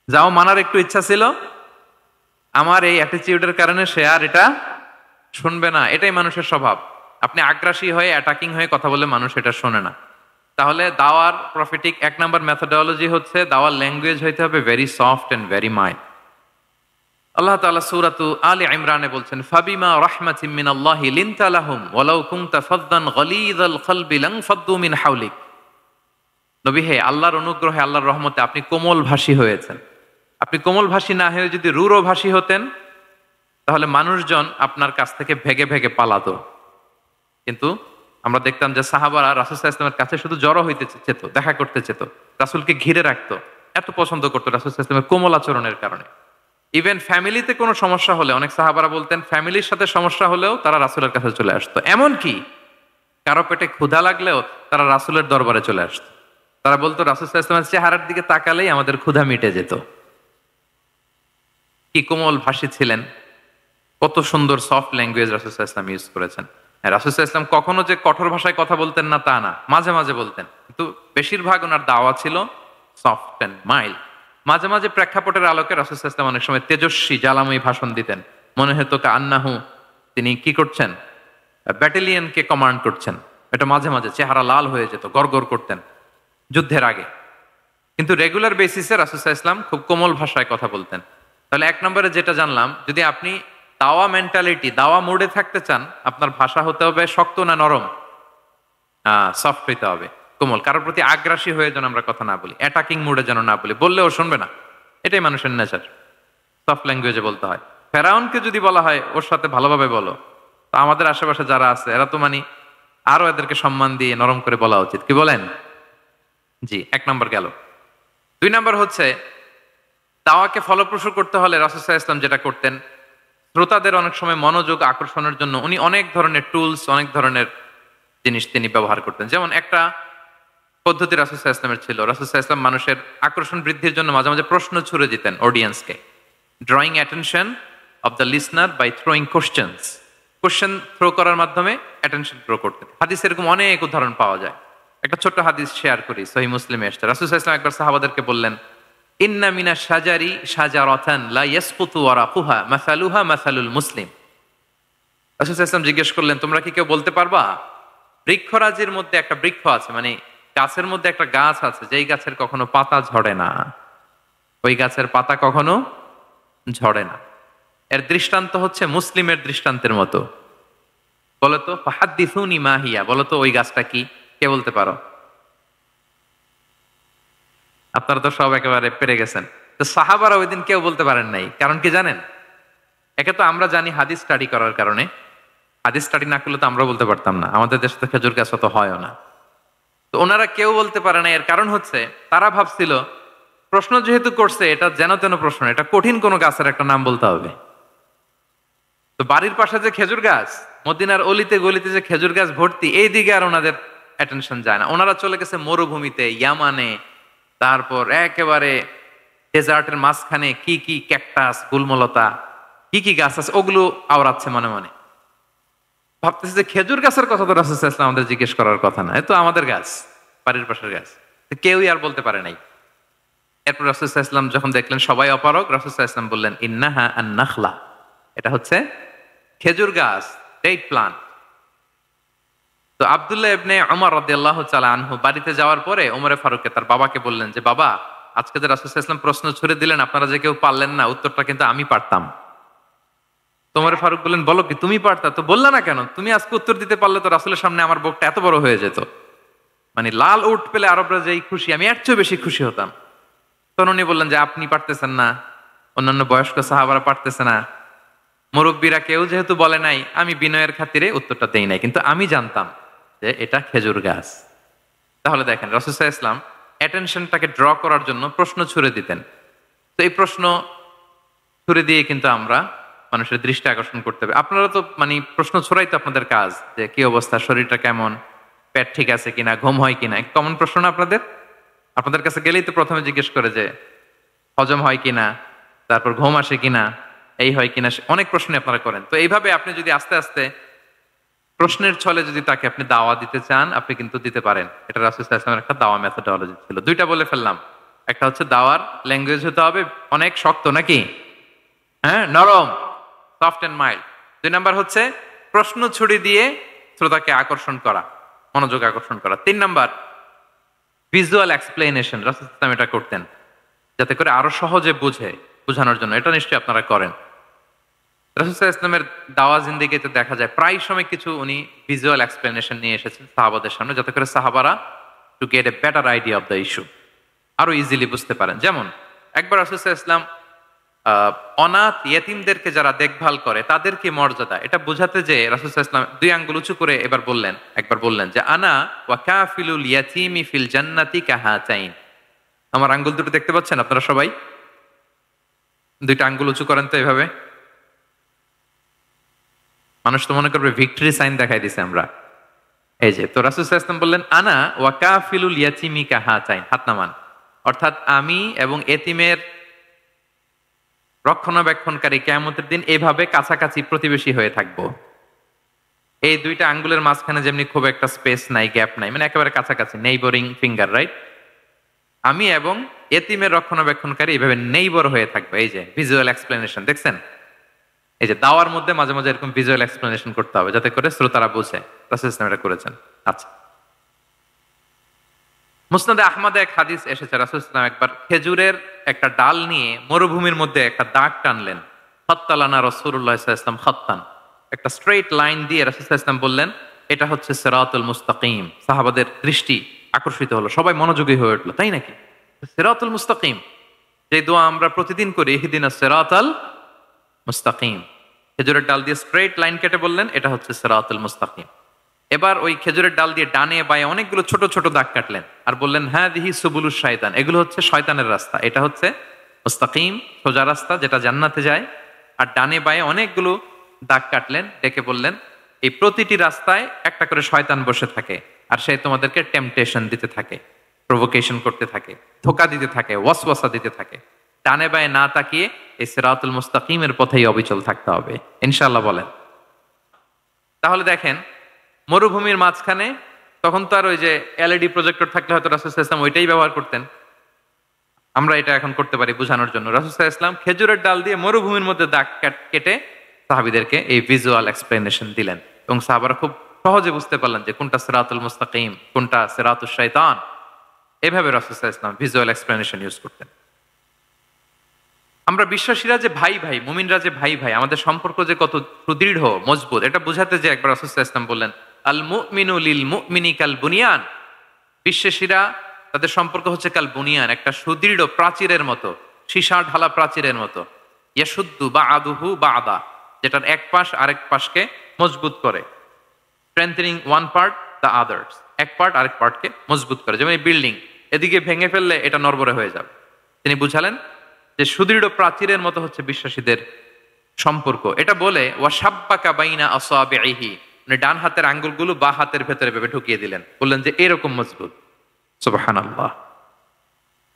যাও মানার একটু ইচ্ছা ছিল, আমার এই অ্যাটিটিউডের কারণে সে আর এটা শুনবে না। এটাই মানুষের স্বভাব। আপনি আগ্রাসী হয়ে অ্যাটাকিং হয়ে কথা বলে মানুষ এটা শোনে না। তাহলে দাওয়ার প্রফিটিক 1 নম্বর মেথোডোলজি হচ্ছে দাওয়ার ল্যাঙ্গুয়েজ হইতে হবে very soft and very mild. আল্লাহ তাআলা সূরাতু আলে ইমরানে বলছেন ফাবিমা রাহমাতিম মিনাল্লাহি লিনতা লাহুম ওয়ালাউ কুনতা ফাদদান গালিযাল কলবি লানফাদ্দু মিন হাওলিক। নবী হে, আল্লাহর অনুগ্রহে, আল্লাহর রহমতে আপনি কোমল ভাষী হয়েছেন। আপনি কোমল ভাষী না হয়ে যদি রূঢ় ভাষী হতেন তাহলে মানুষজন আপনার কাছ থেকে ভেগে ভেগে পালাতো। কিন্তু আমরা দেখতাম যে সাহাবারা রাসূল সাল্লাল্লাহু আলাইহি ওয়াসাল্লামের কাছে শুধু জড়ো হইতে চেত, দেখা করতে চেত, রাসূলকে ঘিরে রাখতো, এত পছন্দ করতো রাসূল সাল্লাল্লাহু আলাইহি ওয়াসাল্লামের কোমল আচরণের কারণে। ইভেন ফ্যামিলিতে কোনো সমস্যা হলে অনেক সাহাবারা বলতেন ফ্যামিলির সাথে সমস্যা হলেও তারা রাসূলের কাছে চলে আসতো। এমনকি কারো পেটে ক্ষুধা লাগলেও তারা রাসূলের দরবারে চলে আসতো। তারা বলতো রাসূল সাল্লাল্লাহু আলাইহি ওয়াসাল্লামের চেহারার দিকে তাকালেই আমাদের ক্ষুধা মিটে যেত। কি কোমল ভাষী ছিলেন, কত সুন্দর সফট ল্যাঙ্গুয়েজ রাসূল সাল্লাল্লাহু আলাইহি ওয়াসাল্লাম ইউজ করেছেন। হ্যাঁ, রাসূল সাল্লাল্লাহু আলাইহি ওয়াসাল্লাম কখনো যে কঠোর ভাষায় কথা বলতেন না তা না, মাঝে মাঝে বলতেন, কিন্তু বেশিরভাগ ওনার দাওয়া ছিল সফট এন্ড মাইল্ড। মাঝে মাঝে প্রেক্ষাপটের আলোকে রাসূল সাল্লাল্লাহু আলাইহি ওয়াসাল্লাম অনেক সময় তেজস্বী জ্বালাময়ী ভাষণ দিতেন। মনে হতো কান্নাহু তিনি কি করছেন, ব্যাটালিয়নকে কমান্ড করছেন। এটা মাঝে মাঝে চেহারা লাল হয়ে যেত, গড়গড় করতেন যুদ্ধের আগে। কিন্তু রেগুলার বেসিসে রাসূল সাল্লাল্লাহু আলাইহি ওয়াসাল্লাম খুব কোমল ভাষায় কথা বলতেন। তাহলে 1 নম্বরে যেটা জানলাম, যদি আপনি দাওয়া মেন্টালিটি, দাওয়া মোডে থাকতে চান, আপনার ভাষা হতে হবে শক্ত না নরম? সফট হইতে হবে, কোমল। কারোর প্রতি আগ্রাসী হয়ে যেন আমরা কথা না বলি, অ্যাটাকিং মুডে যেন না বলি, বললেও শুনবে না। এটাই মানুষের নেচার, সফট ল্যাঙ্গুয়েজে বলতে হয়। ফেরাউনকে যদি বলা হয় ওর সাথে ভালোভাবে বলো, তো আমাদের আশেপাশে যারা আছে এরা তো আরো এদেরকে সম্মান দিয়ে নরম করে বলা উচিত। কি বলেন? জি, 1 নম্বর গেল। 2 নম্বর হচ্ছে দাওয়াকে ফলপ্রসূ করতে হলে রাসূল সাল্লাল্লাহু আলাইহি ওয়াসাল্লাম যেটা করতেন, শ্রোতাদের অনেক সময় মনোযোগ আকর্ষণের জন্য উনি অনেক ধরনের টুলস, অনেক ধরনের জিনিস তিনি ব্যবহার করতেন। যেমন একটা পদ্ধতি রাসূল সাল্লাল্লাহু আলাইহি ওয়াসাল্লামের ছিল, রাসূল সাল্লাল্লাহু আলাইহি ওয়াসাল্লাম মানুষের আকর্ষণ বৃদ্ধির জন্য মাঝে মাঝে প্রশ্ন ছুড়ে দিতেন অডিয়েন্সকে। Drawing attention of the listener by throwing questions. Question throw করার মাধ্যমে অ্যাটেনশন গ্রো করতেন। হাদিসে এরকম অনেক উদাহরণ পাওয়া যায়। একটা ছোট্ট হাদিস শেয়ার করি, সহিহ মুসলিমে এসেছে। রাসূল সাল্লাল্লাহু আলাইহি ওয়াসাল্লাম একবার সাহাবাদেরকে বললেন, ইন্না মিনা শাজারি শাজারাতান লা ইয়াসকুতু ওয়ারাকুহা মাসালুহা মাসালুল মুসলিম। রাসূল সাল্লাল্লাহু আলাইহি ওয়াসাল্লাম জিজ্ঞেস করলেন, তোমরা কি কেউ বলতে পারবা বৃক্ষরাজির মধ্যে একটা বৃক্ষ আছে, গাছের মধ্যে একটা গাছ আছে যেই গাছের কখনো পাতা ঝরে না, ওই গাছের পাতা কখনো ঝরে না। এর দৃষ্টান্ত হচ্ছে মুসলিমের দৃষ্টান্তের মতো। বলতো ফাহাদ্দিসুনি মা হিয়া, বলতো ওই গাছটা কি? কে বলতে পারো? আপনারা তো সব একেবারে পেরে গেছেন। তো সাহাবারা ওই দিন কেউ বলতে পারেন নাই। কারণ কি জানেন? একে তো আমরা জানি হাদিস স্টাডি করার কারণে। হাদিস স্টাডি না করলে তো আমরা বলতে পারতাম না, আমাদের দেশে তো খেজুর গাছ অত হয়ও না। তো ওনারা কেউ বলতে পারে না। এর কারণ হচ্ছে তারা ভাবছিল প্রশ্ন যেহেতু করছে, এটা যেন তেন প্রশ্ন, এটা কঠিন কোনো গাছের একটা নাম বলতে হবে। তো বাড়ির পাশে যে খেজুর গাছ, মদিনার অলিতে গলিতে যে খেজুর গাছ ভর্তি, এই দিকে আর ওনাদের অ্যাটেনশন যায় না। ওনারা চলে গেছে মরুভূমিতে, ইয়ামানে, তারপর একেবারে ডেজার্টের মাঝখানে কি কি ক্যাকটাস, গুলমলতা, কি কি গাছ আছে ওগুলো আওড়াচ্ছে মনে মনে। ভাবতেছে যে খেজুর গাছের কথা তো রাসূল সাল্লাল্লাহু আলাইহি ওয়াসাল্লাম আমাদের জিজ্ঞেস করার কথা না, এ তো আমাদের গাছ, বাড়ির পাশের গাছ। কেউই আর বলতে পারে নাই। এরপর রাসূল সাল্লাল্লাহু আলাইহি ওয়াসাল্লাম যখন দেখলেন সবাই অপারগ, রাসূল সাল্লাল্লাহু আলাইহি ওয়াসাল্লাম বললেন, ইন্নাহা আন-নাখলা, এটা হচ্ছে খেজুর গাছ, ডেট প্লান্ট। তো আব্দুল্লাহ ইবনে উমর রাদিয়াল্লাহু তাআলা আনহু বাড়িতে যাওয়ার পরে ওমরে ফারুককে তার বাবাকে বললেন যে, বাবা, আজকে যে রাসূল সাল্লাল্লাহু আলাইহি ওয়াসাল্লাম প্রশ্ন ছুড়ে দিলেন, আপনারা যে কেউ পারলেন না, উত্তরটা কিন্তু আমি পারতাম। তো ওমরে ফারুক বললেন, বলো কি, তুমি পারতা? তো বললা না কেন? তুমি আজকে উত্তর দিতে পারলে তো রাসূলের সামনে আমার বুকটা এত বড় হয়ে যেত। মানে লাল উট পেলে আরবরা যেই খুশি, আমি এর চেয়েও বেশি খুশি হতাম। তখন উনি বললেন যে, আপনি পারতেছেন না, অন্যান্য বয়স্ক সাহাবারা পারতেছে না, মুরব্বীরা কেউ যেহেতু বলে নাই, আমি বিনয়ের খাতিরে উত্তরটা দেই নাই, কিন্তু আমি জানতাম যে এটা খেজুর গাছ। তাহলে দেখেন, রাসূল সাল্লাল্লাহু আলাইহি ওয়াসাল্লাম অ্যাটেনশনটাকে ড্র করার জন্য প্রশ্ন ছুড়ে দিতেন। তো এই প্রশ্ন ছুড়ে দিয়ে কিন্তু আমরা মানুষের দৃষ্টি আকর্ষণ করতে হবে। আপনারা তো মানে প্রশ্ন ছড়াই তো আপনাদের কাজ, যে কি অবস্থা, শরীরটা কেমন, পেট ঠিক আছে কিনা, ঘুম হয় কিনা, কমন প্রশ্ন না আপনাদের? আপনাদের কাছে গেলেই তো প্রথমে জিজ্ঞেস করে যে হজম হয় কিনা, তারপর ঘুম আসে কিনা, এই হয় কিনা, অনেক প্রশ্ন আপনারা করেন। তো এইভাবে আপনি যদি আস্তে আস্তে প্রশ্নের ছলে যদি তাকে আপনি দাওয়া দিতে চান, আপনি কিন্তু দিতে পারেন। এটা রাসূল সাল্লাল্লাহু আলাইহি ওয়াসাল্লামের একটা দাওয়া মেথোডোলজি ছিল। দুইটা বলে ফেললাম। একটা হচ্ছে দাওয়ার ল্যাঙ্গুয়েজ হতে হবে অনেক শক্ত, নাকি? হ্যাঁ, নরম, সফট এন্ড মাইল্ড। 2 নাম্বার হচ্ছে প্রশ্ন ছুড়ে দিয়ে শ্রোতাকে আকর্ষণ করা, মনোযোগ আকর্ষণ করা। 3 নাম্বার ভিজুয়াল এক্সপ্লেনেশন। রাসূল সাল্লাল্লাহু আলাইহি ওয়াসাল্লাম এটা করতেন যাতে করে আরো সহজে বোঝানোর জন্য। এটা নিশ্চয়ই আপনারা করেন। রাসূল সাল্লাল্লাহু আলাইহি ওয়াসাল্লামের দাওয়া জিন্দেগিতে দেখা যায় প্রায় সময় কিছু উনি ভিজুয়াল এক্সপ্লেনেশন নিয়ে এসেছেন সাহাবাদের সামনে, যাতে করে সাহাবারা to get a better idea of the issue, আরো ইজিলি বুঝতে পারেন। যেমন একবার রাসূল সাল্লাল্লাহু আলাইহি ওয়াসাল্লাম অনাথ ইয়েতিমদেরকে যারা দেখভাল করে তাদের কি মর্যাদা, এটা বোঝাতে যে রাসূল সাল্লাল্লাহু আলাইহি ওয়াসাল্লাম 2 আঙ্গুল উঁচু করে একবার বললেন যে, আনা ওয়া কাফিলুল ইয়াতীমি ফিল জান্নাতি কাহাতাইন। আমার আঙ্গুল দুটো দেখতে পাচ্ছেন আপনারা সবাই? 2টা আঙ্গুল উঁচু করেন তো এভাবে। মানুষ তো মনে করবে ভিক্টরি সাইন দেখাই দিছে আমরা। এই যে, তো রাসূল সাল্লাল্লাহু আলাইহি ওয়াসাল্লাম বললেন, আনা ওয়া কাফিলুল ইয়াতীমি কাহাতাইন, হাত নামান। অর্থাৎ আমি এবং এতিমের রক্ষণাবেক্ষণকারী কিয়ামতের দিন এভাবে কাছাকাছি প্রতিবেশী হয়ে থাকবো। এই 2টা আঙ্গুলের মাঝখানে যেমনি খুব একটা স্পেস নাই, গ্যাপ নাই, মানে একেবারে কাছাকাছি, নেইবরিং ফিঙ্গার, রাইট? আমি এবং এতিমের রক্ষণাবেক্ষণকারী এইভাবে নেইবর হয়ে থাকবো। এই যে ভিজুয়াল এক্সপ্লেনেশন দেখছেন? এই যে দাওয়ার মধ্যে মাঝে মাঝে এরকম ভিজুয়াল এক্সপ্লেনেশন করতে হবে যাতে করে শ্রোতারা বুঝে। রাসূল সাল্লাল্লাহু আলাইহি ওয়াসাল্লাম এটা করেছেন। আচ্ছা, মুসনাদে আহমদে এক হাদিস এসেছে, রাসূল সাল্লাল্লাহু আলাইহি ওয়াসাল্লাম একবার খেজুরের একটা ডাল নিয়ে মরুভূমির মধ্যে একটা দাগ টানলেন। খাত্তালানা রাসূলুল্লাহ সাল্লাল্লাহু আলাইহি ওয়াসাল্লাম খাত্তান, একটা স্ট্রেইট লাইন দিয়ে রাসূল সাল্লাল্লাহু আলাইহি ওয়াসাল্লাম বললেন, এটা হচ্ছে সিরাতুল মুস্তাকিম। সাহাবাদের দৃষ্টি আকর্ষিত হলো, সবাই মনোযোগী হয়ে উঠলো, তাই নাকি? সিরাতুল মুস্তাকিম, যে দোয়া আমরা প্রতিদিন করি, ইহদিনাস সিরাতাল মুস্তাকিম। খেজুরের ডাল দিয়ে স্ট্রেইট লাইন কেটে বললেন, এটা হচ্ছে সিরাতুল মুস্তাকিম। এবার ওই খেজুরের ডাল দিয়ে ডানে বায়ে অনেকগুলো ছোট ছোট দাগ কাটলেন আর বললেন, হ্যাঁ দিহি সুবুলুশ শায়তান, এগুলো হচ্ছে শয়তানের রাস্তা, এটা হচ্ছে মুস্তাকিম, সোজা রাস্তা যেটা জান্নাতে যায়। আর ডানে বায়ে অনেকগুলো দাগ কাটলেন, ডেকে বললেন, এই প্রতিটি রাস্তায় একটা করে শয়তান বসে থাকে, আর সে তোমাদেরকে টেম্পটেশন দিতে থাকে, প্রভোকেশন করতে থাকে, ধোকা দিতে থাকে, ওয়াসওয়াসা দিতে থাকে। ডানে বায়ে না তাকিয়ে এই সিরাতুল মুস্তাকিমের পথেই অবিচল থাকতে হবে, ইনশাআল্লাহ বলেন। তাহলে দেখেন, মরুভূমির মাঝখানে, তখন তো আর ওই যে এলইডি প্রজেক্টর থাকলে হয়তো রাসূল সাল্লাল্লাহু আলাইহি ওয়াসাল্লাম ওইটাই ব্যবহার করতেন। আমরা এটা এখন করতে পারি বোঝানোর জন্য। রাসূল সাল্লাল্লাহু আলাইহি ওয়াসাল্লাম খেজুরের ডাল দিয়ে মরুভূমির মধ্যে দাগ কেটে সাহাবীদেরকে এই ভিজুয়াল এক্সপ্লেনেশন দিলেন, এবং সাহাবারা খুব সহজে বুঝতে পারলেন যে কোনটা সিরাতুল মুস্তাকিম, কোনটা সিরাতুশ শায়তান। এভাবে রাসূল সাল্লাল্লাহু আলাইহি ওয়াসাল্লাম ভিজুয়াল এক্সপ্লেনেশন ইউজ করতেন। আমরা বিশ্বাসীরা যে ভাই ভাই, মুমিনরা যে ভাই ভাই, আমাদের সম্পর্ক যে কত সুদৃঢ় মজবুত, এটা বোঝাতে যে একবার রাসূল সাল্লাল্লাহু আলাইহি ওয়াসাল্লাম বললেন, আল মুমিনু লিল মুমিনি কাল বুনিয়ান। বিশ্বাসীরা তাদের সম্পর্ক হচ্ছে কাল বুনিয়ান, একটা সুদৃঢ় প্রাচীরের মতো, সীসা ঢালা প্রাচীরের মতো। ইয়াশুদ্দু বা'দুহু বা'দা, যেটার এক পাশ আরেক পাশকে মজবুত করে। Strengthening one part the others, এক পার্ট আরেক পার্টকে মজবুত করে। যেমন এই বিল্ডিং, এদিকে ভেঙে ফেললে এটা নড়বড়ে হয়ে যাবে। তিনি বুঝালেন যে সুদৃঢ় প্রাচীরের মতো হচ্ছে বিশ্বাসীদের সম্পর্ক। এটা বলে ওয়াসাব্বাকা বাইনা আসাবিহি, মানে ডান হাতের আঙ্গুলগুলো বা হাতের ভেতরে ভেবে ঢুকিয়ে দিলেন, বললেন যে এরকম মজবুত। সুবহানাল্লাহ।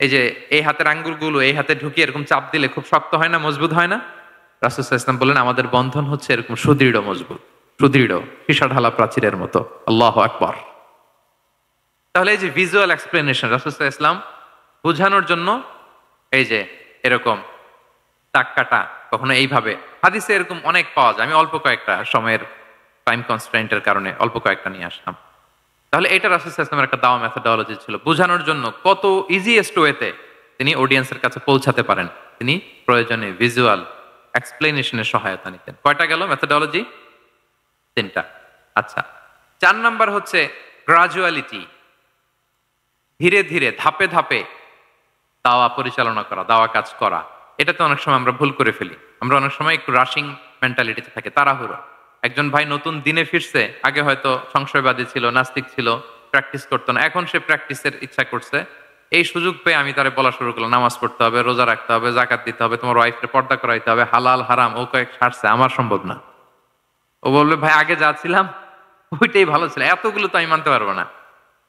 এই যে এই হাতের আঙ্গুলগুলো এই হাতে ঢুকিয়ে এরকম চাপ দিলে খুব শক্ত হয় না, মজবুত হয় না? রাসূল সাল্লাল্লাহু আলাইহি ওয়াসাল্লাম বললেন, আমাদের বন্ধন হচ্ছে এরকম সুদৃঢ় মজবুত, সুদৃঢ় সীসা ঢালা প্রাচীরের মতো। আল্লাহু আকবার। তাহলে এই যে ভিজুয়াল এক্সপ্লেনেশন, রাসূল সাল্লাল্লাহু আলাইহি ওয়াসাল্লাম বোঝানোর জন্য এই যে এরকম টাক কাটা, কখনো এইভাবে। হাদিসে এরকম অনেক পাওয়া যায়। আমি অল্প কয়েকটা, সময়ের টাইম কনস্ট্রেন্টের কারণে অল্প কয়েকটা নিয়ে আসলাম। তাহলে এটা রাসূল সাল্লাল্লাহু আলাইহি ওয়াসাল্লামের একটা দাওয়া মেথোডোলজি ছিল, বোঝানোর জন্য কত ইজিয়েস্ট ওয়েতে তিনি অডিয়েন্সের কাছে পৌঁছাতে পারেন। তিনি প্রয়োজনে ভিজুয়াল এক্সপ্লেনেশনের সহায়তা নিতেন। কয়টা গেল মেথোডোলজি? 3টা। আচ্ছা, 4 নাম্বার হচ্ছে গ্রাজুয়ালিটি, ধীরে ধীরে ধাপে ধাপে দাওয়া পরিচালনা করা, দাওয়া কাজ করা। এটাতে অনেক সময় আমরা ভুল করে ফেলি। আমরা অনেক সময় একটু রাশিং মেন্টালিটিতে থাকি, তাড়াহুড়ো। একজন ভাই নতুন দিনে ফিরছে, আগে হয়তো সংশয়বাদী ছিল, নাস্তিক ছিল, প্র্যাকটিস করতো না, এখন সে প্র্যাকটিসের ইচ্ছা করছে। এই সুযোগ পেয়ে আমি তারে বলা শুরু করলাম, নামাজ পড়তে হবে, রোজা রাখতে হবে, জাকাত দিতে হবে, তোমার ওয়াইফকে পর্দা করাইতে হবে, হালাল হারাম ও কয়েক ছাড়ছে, আমার সম্ভব না। ও বলবে ভাই আগে যা ছিলাম ওইটাই ভালো ছিল, এতগুলো তো আমি মানতে পারবো না।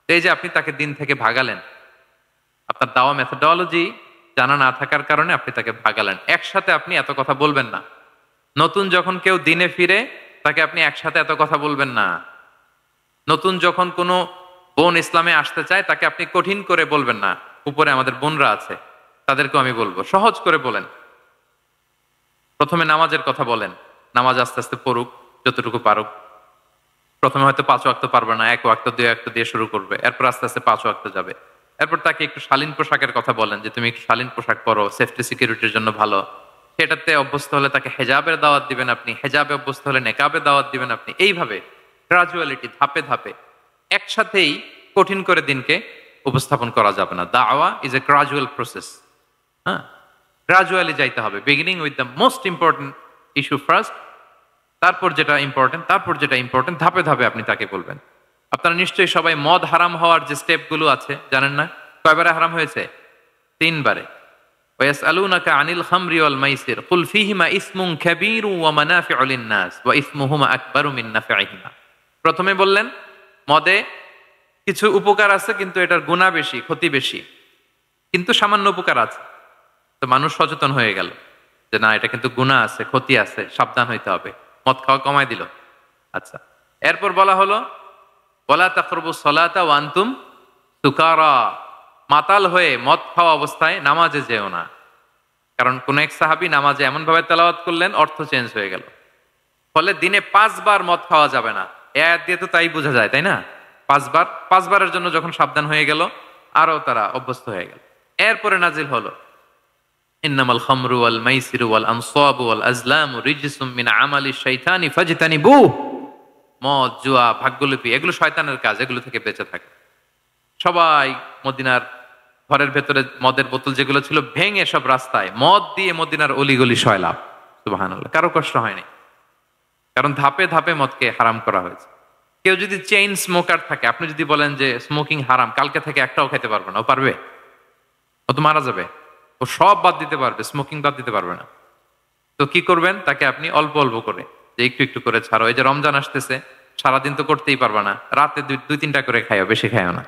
এই যে আপনি তাকে দিন থেকে ভাগালেন, আপনার দাওয়া মেথোডোলজি জানা না থাকার কারণে আপনি তাকে ভাগালেন। একসাথে আপনি এত কথা বলবেন না। নতুন যখন কেউ দিনে ফিরে, তাকে আপনি একসাথে এত কথা বলবেন না। নতুন যখন কোনো বোন ইসলামে আসতে চায়, তাকে আপনি কঠিন করে বলবেন না। উপরে আমাদের বোনরা আছে, তাদেরকেও আমি বলবো সহজ করে বলেন। প্রথমে নামাজের কথা বলেন, নামাজ আস্তে আস্তে পড়ুক, যতটুকু পারুক। প্রথমে হয়তো 5 ওয়াক্ত পারবে না, 1 ওয়াক্ত 2 ওয়াক্ত দিয়ে শুরু করবে, এরপর আস্তে আস্তে 5 ওয়াক্ত যাবে। এরপর তাকে একটু শালীন পোশাকের কথা বলেন, যে তুমি একটু শালীন পোশাক পরো, সেফটি সিকিউরিটির জন্য ভালো। সেটাতে অভ্যস্ত হলে তাকে হেজাবের দাওয়াত দিবেন আপনি, হেজাবে অভ্যস্ত হলে নেকাবে দাওয়াত দিবেন আপনি। এইভাবে গ্রাজুয়ালিটি, ধাপে ধাপে, একসাথেই কঠিন করে দিনকে উপস্থাপন করা যাবে না। দাওয়া ইজ এ গ্রাজুয়াল প্রসেস। হ্যাঁ, গ্রাজুয়ালি যাইতে হবে। Beginning with the most important issue first, তারপর যেটা ইম্পর্টেন্ট, তারপর যেটা ইম্পর্টেন্ট, ধাপে ধাপে আপনি তাকে বলবেন। আপনারা নিশ্চয়ই সবাই মদ হারাম হওয়ার যে স্টেপগুলো আছে জানেন না? কয়বারে হারাম হয়েছে? 3 বারে। ওয়াসআলুনাকা আনিল খামরি ওয়াল মাইসির কুল ফীহিমা ইসমুন কাবীরু ওয়া মানাফিউ লিন-নাস ওয়া ইসমুহুমা আকবারু মিন নাফিহিমা। প্রথমে বললেন মদে কিছু উপকার আছে, কিন্তু এটার গুনাহ বেশি, ক্ষতি বেশি, কিন্তু সামান্য উপকার আছে। তো মানুষ সচেতন হয়ে গেল যে না, এটা কিন্তু গুনাহ আছে, ক্ষতি আছে, সাবধান হইতে হবে। মদ খাওয়া কমায় দিল। আচ্ছা, এরপর বলা হলো ওয়ালা তাকরাবুস সালাতা ওয়া আনতুম সুকারা, মাতাল হয়ে মদ খাওয়া অবস্থায় নামাজে যেও না। কারণ কোন এক সাহাবী নামাজে এমন ভাবে তেলাওয়াত করলেন, অর্থ চেঞ্জ হয়ে গেল। ফলে দিনে 5 বার মদ খাওয়া যাবে না। এই আয়াত দিয়ে তো তাই বোঝা যায়, তাই না? 5 বারের জন্য যখন সাবধান হয়ে গেল, আরো তারা অভ্যস্ত হয়ে গেল। এরপরে নাজিল হলো ইন্নামাল খামরু ওয়াল মাইসিরু ওয়াল আনসাবু ওয়াল আজলামু রিজসুম মিন আমালিশ শাইতানি ফাজতানিবুহু। মদ, জুয়া, ভাগ্যলিপি এগুলো শয়তানের কাজ, এগুলো থেকে বেঁচে থাকে। সবাই মদিনার ঘরের ভেতরে মদের বোতল যেগুলো ছিল ভেঙে সব রাস্তায় মদ দিয়ে মদিনার অলিগলি সয়লাভ। সুবহানাল্লাহ, কারো কষ্ট হয়নি, কারণ ধাপে ধাপে মদকে হারাম করা হয়েছে। কেউ যদি চেইন স্মোকার থাকে, আপনি যদি বলেন যে স্মোকিং হারাম, কালকে থেকে একটাও খেতে পারবে না, ও পারবে? ও তো মারা যাবে। ও সব বাদ দিতে পারবে, স্মোকিং বাদ দিতে পারবে না। তো কি করবেন? তাকে আপনি অল্প অল্প করে, যে একটু একটু করে ছাড়ো। এই যে রমজান আসতেছে, সারাদিন তো করতেই পারবা না, রাতে 2-3টা করে খাইও, বেশি খাইও না।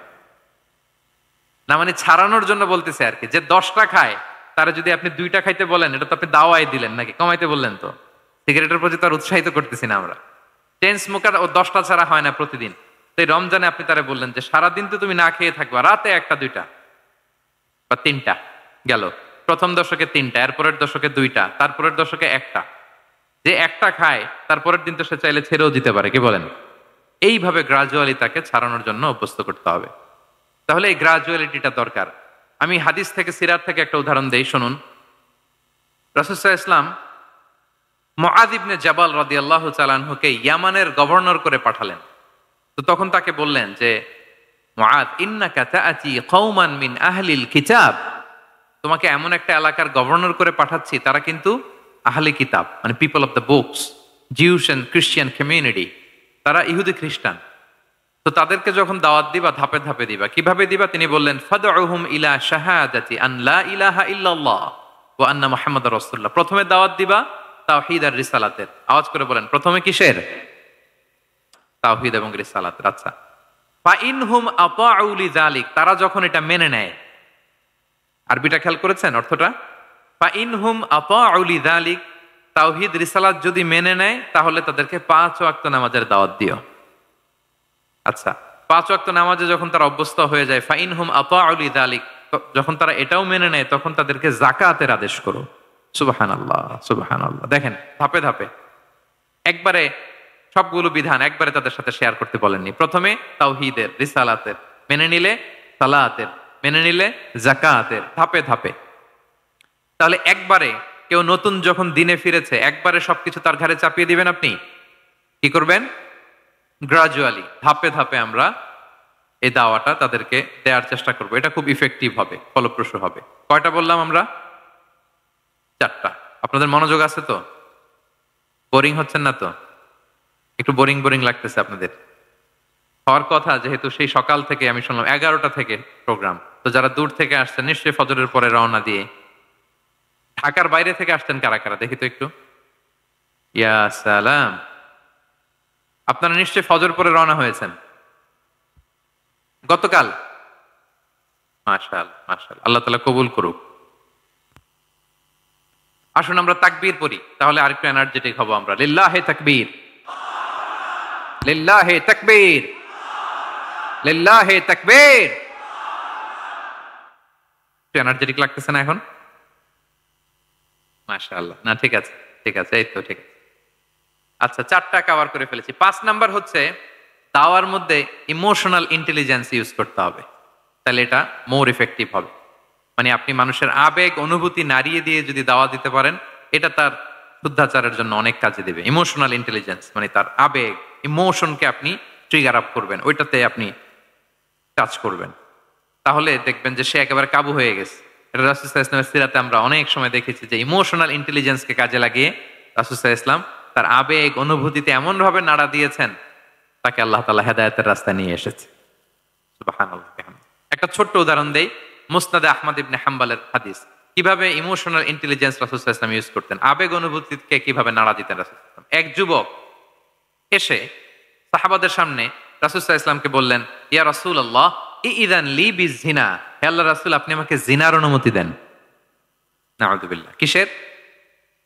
না মানে ছাড়ানোর জন্য বলতেছে আর কি। যে 10টা খায়, তারা যদি আপনি 2টা খাইতে বলেন, এটা তো আপনি দাওয়াই দিলেন নাকি, কমাইতে বললেন তো। সিগারেটের প্রতি তো আর উৎসাহিত করতেছি না আমরা। চেইন স্মোকার ও 10টা ছাড়া হয় না প্রতিদিন। তো এই রমজানে আপনি তারা বললেন যে সারাদিন তো তুমি না খেয়ে থাকবা, রাতে 1টা 2টা বা 3টা গেল। প্রথম দশকে 3টা, এরপরের দশকে 2টা, তারপরের দশকে 1টা। যে 1টা খায়, তারপরের দিন তো সে চাইলে ছেড়েও দিতে পারে, কি বলেন? এইভাবে গ্রাজুয়ালি তাকে ছাড়ানোর জন্য অভ্যস্ত করতে হবে। তাহলে এই গ্রাজুয়ালিটিটা দরকার। আমি হাদিস থেকে, সিরাত থেকে একটা উদাহরণ দেই, শুনুন। রাসূল সাল্লাল্লাহু আলাইহি ওয়াসাল্লাম মুআয ইবনে জাবাল রাদিয়াল্লাহু তাআলা আনহুকে ইয়ামানের গভর্নর করে পাঠালেন। তো তখন তাকে বললেন যে মুআয, ইন্নাকা তাআতি কওমান মিন আহলিল কিতাব, তোমাকে এমন একটা এলাকার গভর্নর করে পাঠাচ্ছি, তারা কিন্তু আহলি কিতাব, মানে people of the books, Jews and Christian community, তারা ইহুদি খ্রিস্টান। তো তাদেরকে যখন দাওয়াত দিবা, ধাপে ধাপে দিবা। কিভাবে দিবা? তিনি বললেন ফাদউহুম ইলা শাহাদাতি আন লা ইলাহা ইল্লাল্লাহ ওয়া আন্না মুহাম্মাদুর রাসূলুল্লাহ। প্রথমে দাওয়াত দিবা তাওহীদ আর রিসালাতের। আওয়াজ করে বলেন, প্রথমে কিসের? তাওহীদ এবং রিসালাতের। আচ্ছা, ফা ইনহুম আতাউ লিযালিক, তারা যখন এটা মেনে নেয়। আরবিটা খেয়াল করেছেন অর্থটা? ফা ইনহুম আতাউ লিযালিক, তাওহীদ রিসালাত যদি মেনে নেয়, তাহলে তাদেরকে 5 ওয়াক্ত নামাজের দাওয়াত দিও। আচ্ছা, 5 ওয়াক্ত নামাজে যখন তারা অভ্যস্ত হয়ে যায়, ফা ইনহুম আতাউ লিযালিক, যখন তারা এটাও মেনে নেয় তখন তাদেরকে যাকাতের আদেশ করো। সুবহানাল্লাহ, সুবহানাল্লাহ। দেখেন ধাপে ধাপে একবারে সবগুলো বিধান একবারে তাদের সাথে শেয়ার করতে বলেননি। প্রথমে তাওহীদের, রিসালাতের, মেনে নিলে সালাতের, মেনে নিলে যাকাতের, ধাপে ধাপে। তাহলে একবারে কেউ নতুন যখন দিনে ফিরেছে একবারে সবকিছু তার ঘাড়ে চাপিয়ে দিবেন আপনি? কি করবেন? গ্রাজুয়ালি, ধাপে ধাপে আমরা এই দাওয়াটা তাদেরকে দেওয়ার চেষ্টা করব। এটা খুব ইফেক্টিভ হবে, ফলপ্রসূ হবে। কয়টা বললাম আমরা? 4টা। আপনাদের মনোযোগ আছে তো? বোরিং হচ্ছেন না তো? একটু বোরিং বোরিং লাগতেছে আপনাদের? হওয়ার কথা, যেহেতু সেই সকাল থেকে আমি শুনলাম 11টা থেকে প্রোগ্রাম, তো যারা দূর থেকে আসছেন নিশ্চয়ই ফজরের পরে রওনা দিয়ে। ঢাকার বাইরে থেকে আসছেন কারা কারা দেখি তো একটু। ইয়া সালাম, আপনারা নিশ্চয়ই ফজর পরে রওনা হয়েছেন গতকাল। মাশাআল্লাহ, মাশাআল্লাহ, আল্লাহ তাআলা কবুল করুক। আসুন আমরা তাকবীর পড়ি, তাহলে আরেকটু এনার্জেটিক হব আমরা। লিল্লাহি তাকবীর, লিল্লাহি তাকবীর, লিল্লাহি তাকবীর। এনার্জেটিক লাগতেছে না এখন? মাশাআল্লাহ। না ঠিক আছে, ঠিক আছে, এই তো ঠিক আছে। আচ্ছা, 4টা কভার করে ফেলেছি। 5 নাম্বার হচ্ছে দাওয়ার মধ্যে ইমোশনাল ইন্টেলিজেন্স ইউজ করতে হবে, তাহলে এটা মোর ইফেক্টিভ হবে। মানে আপনি মানুষের আবেগ অনুভূতি নাড়িয়ে দিয়ে যদি দাওয়া দিতে পারেন, এটা তার শুদ্ধাচারের জন্য অনেক কাজে দেবে। ইমোশনাল ইন্টেলিজেন্স মানে তার আবেগ, ইমোশনকে আপনি ট্রিগার আপ করবেন, ওইটাতে আপনি কাজ করবেন, তাহলে দেখবেন যে সে একেবারে কাবু হয়ে গেছে। এটা রাসূল সাল্লাল্লাহু আলাইহি ওয়াসাল্লামের সিরাতে আমরা অনেক সময় দেখেছি যে ইমোশনাল ইন্টেলিজেন্সকে কাজে লাগিয়ে রাসূল সাল্লাল্লাহু আলাইহি ওয়াসাল্লাম তার আবেগ অনুভূতিতে এমন ভাবে নাড়া দিয়েছেন, তাকে আল্লাহ তাআলা হেদায়েতের রাস্তায় নিয়ে এসেছে। সুবহানাল্লাহ। একটা ছোট্ট উদাহরণ দেই, মুসনাদে আহমদ ইবনে হাম্বলের হাদিস, কিভাবে ইমোশনাল ইন্টেলিজেন্স রাসূল সাল্লাল্লাহু আলাইহি ওয়াসাল্লাম ইউজ করতেন, আবেগ অনুভূতিকে কিভাবে নাড়া দিতেন রাসূল সাল্লাল্লাহু আলাইহি ওয়াসাল্লাম। এক যুবক এসে সাহাবাদের সামনে রাসূল সাল্লাল্লাহু আলাইহি ওয়াসাল্লামকে বললেন, ইয়া রাসূলুল্লাহ ইযান লি বিজিনা, হে আল্লাহর রাসূল আপনি আমাকে জিনার অনুমতি দেন। নাউযুবিল্লাহ। কিসের?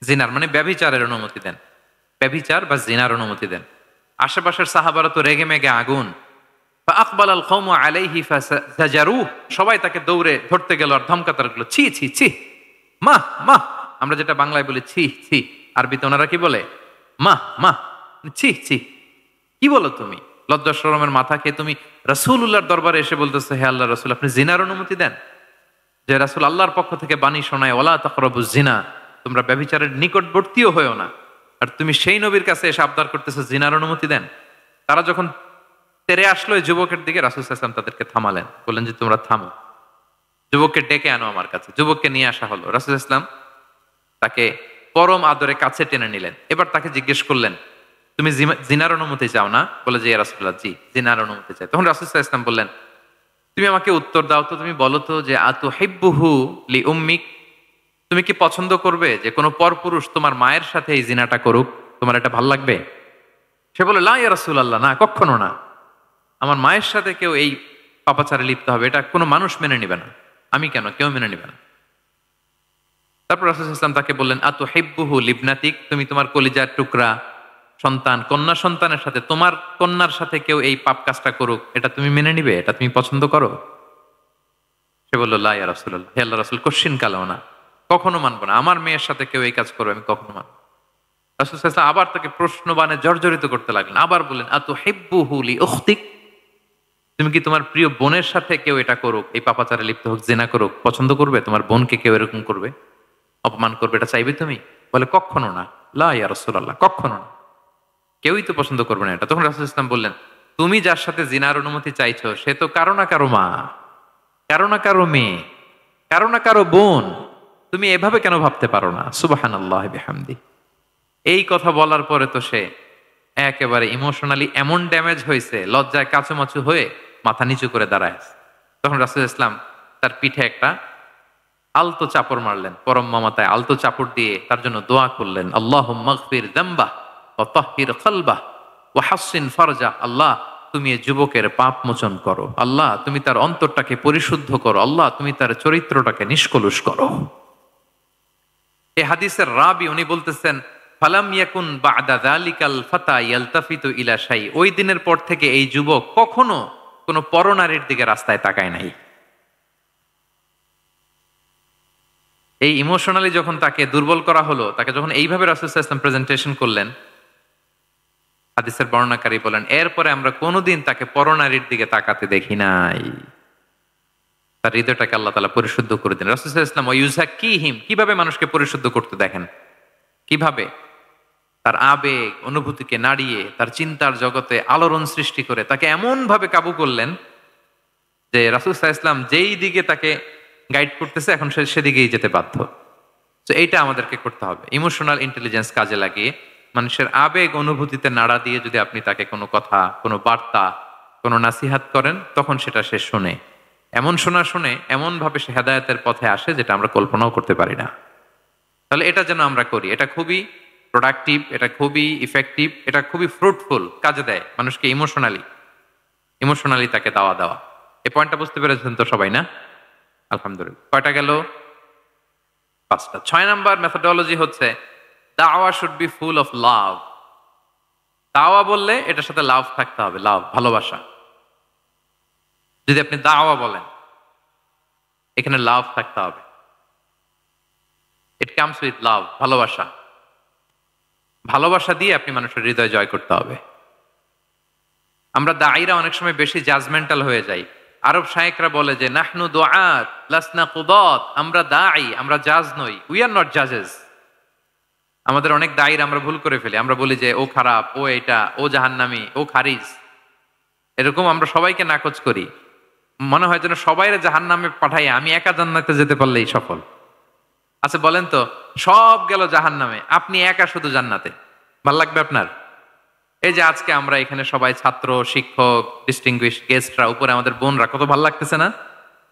জিনার, মানে ব্যভিচারের অনুমতি দেন। ব্যভিচার বা জিনার অনুমতি দেন। আশেপাশের সাহাবারা তো রেগে মেগে আগুন। ফাআকবাল আল কওমু আলাইহি ফাজারু, সবাই তাকে দৌড়ে ধরতে গেল আর ধমকাতে লাগলো, ছি ছি ছি, মা মা। আমরা যেটা বাংলায় বলি ছি ছি, আরবিতে ওনারা কি বলে? মা মা, ছি ছি, কি বলো তুমি? লজ্জা শরমের মাথা খেয়ে তুমি রাসূলুল্লাহর দরবারে এসে বলতেছো, হে আল্লাহর রাসূল আপনি জিনার অনুমতি দেন। যে রাসূল আল্লাহর পক্ষ থেকে বাণী শোনায়, ওয়ালা তাকরাবুজ জিনা, তোমরা ব্যভিচারের নিকটবর্তীও হয়ো না, আর তুমি সেই নবীর কাছে এসে আবদার করতেছো জিনার অনুমতি দেন। তারা যখন তেরে আসলো এই যুবকের দিকে, রাসূল সাল্লাল্লাহু আলাইহি ওয়াসাল্লাম তাদেরকে থামালেন, বললেন যে তোমরা থামো, যুবককে ডেকে আনো আমার কাছে। যুবককে নিয়ে আসা হলো। রাসূল সাল্লাল্লাহু আলাইহি ওয়াসাল্লাম তাকে পরম আদরে কাছে টেনে নিলেন। এবার তাকে জিজ্ঞেস করলেন, তুমি জিনার অনুমতি চাও না? বলে যে ইয়া রাসূলুল্লাহ জি, জিনার অনুমতি চাই। তখন রাসূল সাল্লাল্লাহু আলাইহি ওয়াসাল্লাম বললেন, তুমি আমাকে উত্তর দাও তো, তুমি বলো তো যে আতুহিব্বুহু লি উম্মিক, তুমি কি পছন্দ করবে যে কোনো পরপুরুষ তোমার মায়ের সাথে এই জিনাটা করুক? তোমার এটা ভাল লাগবে? সে বলে লা ইয়া রাসূলুল্লাহ, না কখনো না, আমার মায়ের সাথে কেউ এই পাপাচারে লিপ্ত হবে এটা কোনো মানুষ মেনে নিবে না। আমি কেন, কেউ মেনে নিবে না। তারপর রাসূল সাল্লাল্লাহু আলাইহি ওয়াসাল্লাম তাকে বললেন আতুহিব্বুহু লিবনাতিক, তুমি তোমার কলিজার টুকরা সন্তান, কন্যা সন্তানের সাথে, তোমার কন্যার সাথে কেউ এই পাপ কাজটা করুক, এটা তুমি মেনে নিবে? এটা তুমি পছন্দ করো? সে বলল লা ইয়া রাসূলুল্লাহ, হে আল্লাহর রাসূল কখনো কালেও না, কখনো মানবো না, আমার মেয়ের সাথে কেউ এই কাজ করবে আমি কখনো মানবো না। রাসূল সাল্লাল্লাহু আলাইহি ওয়াসাল্লাম আবার তাকে প্রশ্নবাণে জর্জরিত করতে লাগলেন। আবার বললেন আতুহিব্বুহু লি উখতিক, তুমি কি তোমার প্রিয় বোনের সাথে কেউ এটা করুক, এই পাপাচারে লিপ্ত হোক, জিনা করুক, পছন্দ করবে? তোমার বোনকে কেউ এরকম করবে, অপমান করবে, এটা চাইবে তুমি? বলে কখনো না, লা ইয়া রাসূলুল্লাহ, কখনো না, কেউই তো পছন্দ করবে না এটা। তখন রাসূল সাল্লাল্লাহু আলাইহি ওয়াসাল্লাম বললেন, তুমি যার সাথে জিনার অনুমতি চাইছো সে তো কারো না কারো মা, কারো না কারো মেয়ে, কারো না কারো বোন, তুমি এভাবে কেন ভাবতে পারো না? সুবহানাল্লাহি বিহামদি। এই কথা বলার পরে তো সে একেবারে ইমোশনালি এমন ড্যামেজ হয়েছে, লজ্জায় কাচুমাচু হয়ে মাথা নিচু করে দাঁড়ায়। তখন রাসূল ইসলাম তার পিঠে একটা আলতো চাপড় মারলেন, পরম মমতায় আলতো চাপড় দিয়ে তার জন্য দোয়া করলেন, আল্লাহুম্মা গফির যামবাহ ওয়া তাহহির কলবাহ ওয়া হাসসিন ফারজাহ, আল্লাহ তুমি এই যুবকের পাপ মোচন করো, আল্লাহ তুমি তার অন্তরটাকে পরিশুদ্ধ করো, আল্লাহ তুমি তার চরিত্রটাকে নিষ্কলুষ করো। এই হাদিসের রাবি উনি বলতেছেন, ফালাম ইয়াকুন বা'দা যালিকাল ফাতা ইয়ালতাফিতু ইলা শাই, ওই দিনের পর থেকে এই যুবক কখনো কোনো পরনারীর দিকে রাস্তায় তাকায় নাই। এই ইমোশনালি যখন তাকে দুর্বল করা হলো, তাকে যখন এইভাবে রাসূল সাল্লাল্লাহু আলাইহি ওয়াসাল্লাম প্রেজেন্টেশন করলেন, হাদিসের বর্ণনাকারী বলেন এরপরে আমরা কোনোদিন তাকে পরনারীর দিকে তাকাতে দেখি নাই। তার হৃদয়টাকে আল্লাহ তাআলা পরিশুদ্ধ করে দিলেন। রাসূল সাল্লাল্লাহু আলাইহি ওয়াসাল্লাম ওয়ায়ুযাক্কিহিম, কিভাবে মানুষকে পরিশুদ্ধ করতে দেখেন, কিভাবে তার আবেগ অনুভূতিকে নাড়িয়ে তার চিন্তার জগতে আলোড়ন সৃষ্টি করে তাকে এমন ভাবে কাবু করলেন যে রাসূল সাল্লাল্লাহু আলাইহি ওয়াসাল্লাম যেই দিকে তাকে গাইড করতেছে এখন সে সেদিকেই যেতে বাধ্য। তো এইটা আমাদেরকে করতে হবে, ইমোশনাল ইন্টেলিজেন্স কাজে লাগিয়ে মানুষের আবেগ অনুভূতিতে নাড়া দিয়ে যদি আপনি তাকে কোনো কথা, কোনো বার্তা, কোনো নাসিহাত করেন, তখন সেটা সে শোনে। এমন শুনে এমন ভাবে সে হেদায়েতের পথে আসে যেটা আমরা কল্পনাও করতে পারি না। তাহলে এটা যেন আমরা করি, এটা খুবই প্রোডাক্টিভ, এটা খুবই ইফেক্টিভ, এটা খুবই ফ্রুটফুল, কাজে দেয় মানুষকে ইমোশনালি তাকে দাওয়া দেওয়া। এই পয়েন্টটা বুঝতে পেরেছেন তো সবাই, না? আলহামদুলিল্লাহ। কয়টা গেল? 5টা। 6 নাম্বার মেথোডোলজি হচ্ছে দাওয়া should be full of love. দাওয়া বললে এটার সাথে লাভ থাকতে হবে, লাভ, ভালোবাসা। যদি আপনি দাওয়া বলেন, এখানে লাভ থাকতে হবে। ইট কামস উইথ লাভ, ভালোবাসা। ভালোবাসা দিয়ে আপনি মানুষের হৃদয় জয় করতে হবে। আমরা দায়ীরা অনেক সময় বেশি জাজমেন্টাল হয়ে যাই। আরব শায়েখরা বলে যে নাহনু দুআত লাসনা কুদাত, আমরা দায়ী, আমরা জাজ নই, উই আর নট জাজেস। আমাদের অনেক দায়ীর আমরা ভুল করে ফেলি, আমরা বলি যে ও খারাপ, ও এটা, ও জাহান্নামী, ও খারিজ, এরকম আমরা সবাইকে নাকচ করি। মনে হয় যেন সবাইরে জাহান্নামে পাঠাই, আমি একা জান্নাতে যেতে পারলেই সফল। আচ্ছা বলেন তো, সব গেল জাহান্নামে, আপনি একা শুধু জান্নাতে, ভাল লাগবে আপনার? এই যে আজকে আমরা এখানে সবাই ছাত্র, শিক্ষক, ডিস্টিংগুইশ গেস্টরা, উপরে আমাদের বোনরা, কত ভালো লাগতেছে না?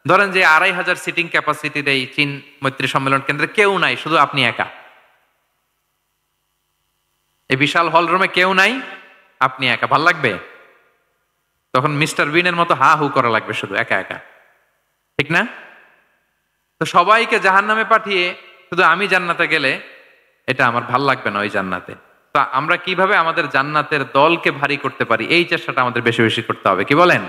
ধরেন যে 2500 সিটিং ক্যাপাসিটির এই চীন মৈত্রী সম্মেলন কেন্দ্রে কেউ নাই, শুধু আপনি একা। এই বিশাল হল রুমে কেউ নাই, আপনি একা, ভাল লাগবে? তখন মিস্টার বিনের মতো হা হু করা লাগবে, শুধু একা একা, ঠিক না? তো সবাইকে জাহান্নামে পাঠিয়ে শুধু আমি জান্নাতে গেলে এটা আমার ভাল লাগবে না, ওই জান্নাতে। তা আমরা কিভাবে আমাদের জান্নাতের দলকে ভারী করতে পারি, এই চেষ্টাটা আমাদের বেশি বেশি করতে হবে, কি বলেন?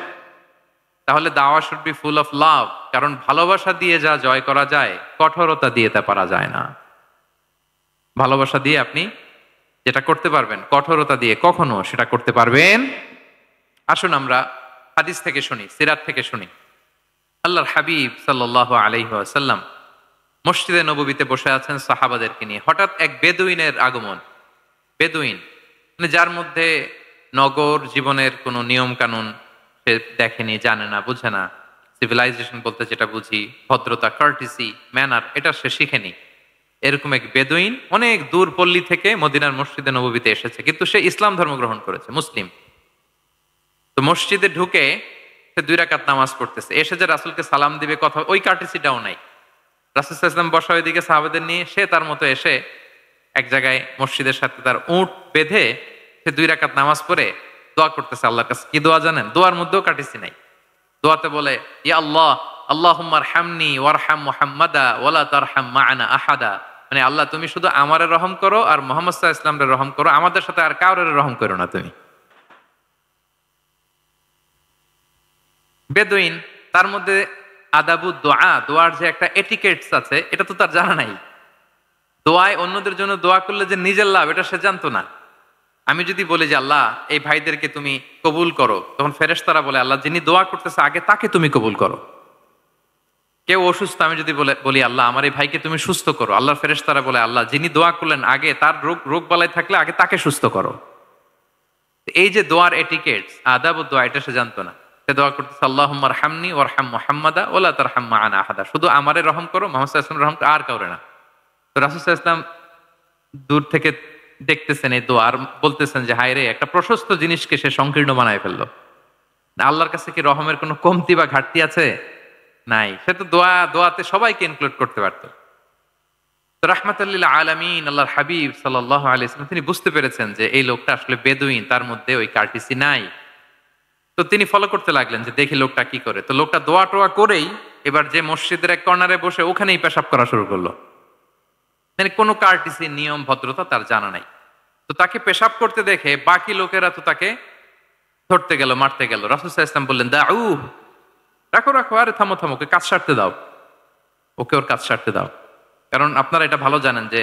তাহলে দাওয়া should be full of love, কারণ ভালোবাসা দিয়ে যা জয় করা যায়, কঠোরতা দিয়ে তা পারা যায় না। ভালোবাসা দিয়ে আপনি যেটা করতে পারবেন, কঠোরতা দিয়ে কখনো সেটা করতে পারবেন। আসুন আমরা হাদিস থেকে শুনি, সিরাত থেকে শুনি। আল্লাহর হাবিব সাল্লাল্লাহু আলাইহি ওয়াসাল্লাম মসজিদে নববীতে বসে আছেন সাহাবাদেরকে নিয়ে। হঠাৎ এক বেদুইনের আগমন। বেদুইন মানে যার মধ্যে নগর জীবনের কোনো নিয়ম কানুন সে দেখেনি, জানে না, বুঝে না। সিভিলাইজেশন বলতে যেটা বুঝি, ভদ্রতা, কার্টিসি, ম্যানার, এটা সে শিখেনি। এরকম এক বেদুইন অনেক দূর পল্লী থেকে মদিনার মসজিদে নববীতে এসেছে, কিন্তু সে ইসলাম ধর্ম গ্রহণ করেছে, মুসলিম। তো মসজিদে ঢুকে সে 2 রাকাত নামাজ পড়তেছে। এসে যে রাসূলকে সালাম দিবে, কথা, ওই কার্টিসিটাও নাই। রাসূল সাল্লাল্লাহু আলাইহি ওয়াসাল্লাম বসা ওইদিকে সাহাবাদের নিয়ে, সে তার মতো এসে এক জায়গায় মসজিদের সাথে তার উট বেঁধে সে 2 রাকাত নামাজ পড়ে দোয়া করতেছে আল্লাহর কাছে। কি দোয়া জানেন? দোয়ার মধ্যেও কাটিসি নাই। দোয়াতে বলে, ইয়া আল্লাহ, আল্লাহুম্মা আরহামনি ওয়ারহাম মুহাম্মাদা ওয়ালা তারহাম মা'ানা আহাদা। মানে আল্লাহ, তুমি শুধু আমারে রহম করো আর মুহাম্মদ সাল্লাল্লাহু আলাইহি ওয়াসাল্লামরে রহম করো, আমাদের সাথে আর কাউরে রহম করো না তুমি। বেদুইন, তার মধ্যে আদাবু দোয়া, দোয়ার যে একটা এটিকেটস আছে, এটা তো তার জানা নাই। দোয়ায় অন্যদের জন্য দোয়া করলে যে নিজের লাভ, এটা সে জানতো না। আমি যদি বলি যে আল্লাহ এই ভাইদেরকে তুমি কবুল করো, তখন ফেরেশতারা বলে আল্লাহ যিনি দোয়া করতেছে আগে তাকে তুমি কবুল করো। কেউ অসুস্থ, আমি যদি বলি আল্লাহ আমার এই ভাইকে তুমি সুস্থ করো, আল্লাহর ফেরেশতারা বলে আল্লাহ যিনি দোয়া করলেন আগে তার রোগ বালাই থাকলে আগে তাকে সুস্থ করো। এই যে দোয়ার এটিকেটস, আদাব দোয়া, এটা সে জানতো না। সে দোয়া করতেছে আল্লাহুম্মা আরহামনি ওয়ারহাম মুহাম্মাদা ওয়ালা তারহাম মা'ানা আহাদা, শুধু আমারে রহম করো, মুহাম্মদ সাল্লাল্লাহু আলাইহি ওয়াসাল্লাম রহম করো, আর কাউরে না। তো রাসূল সাল্লাল্লাহু আলাইহি ওয়াসাল্লাম দূর থেকে দেখতেছেন এই দোয়া, আর বলতেছেন যে হায় রে, একটা প্রশস্ত জিনিসকে সে সংকীর্ণ বানায় ফেললো। আল্লাহর কাছে কি রহমের কোনো কমতি বা ঘাটতি আছে? নাই। সে তো দোয়াতে সবাইকে ইনক্লুড করতে পারত। তো রাহমাতাল লিল আলামিন আল্লাহর হাবিব সাল্লাল্লাহু আলাইহি ওয়াসাল্লাম তিনি বুঝতে পেরেছেন যে এই লোকটা আসলে বেদুইন, তার মধ্যে ওই কার্টিসি নাই। তো তিনি ফলো করতে লাগলেন যে দেখি লোকটা কি করে। তো লোকটা দোয়া টোয়া করেই এবার যে মসজিদের এক কর্নারে বসে ওখানেই পেশাব করা শুরু করলো। মানে কোনো কার্টিসি, নিয়ম, ভদ্রতা তার জানা নাই। তো তাকে পেশাব করতে দেখে বাকি লোকেরা তো তাকে ধরতে গেল, মারতে গেল। রাসূল সাল্লাল্লাহু আলাইহি ওয়াসাল্লাম বললেন দাউ, রাখো রাখো, আরে থামো থামো, ওকে কাজ সারতে দাও, ওকে ওর কাজ সারতে দাও। কারণ আপনারা এটা ভালো জানেন যে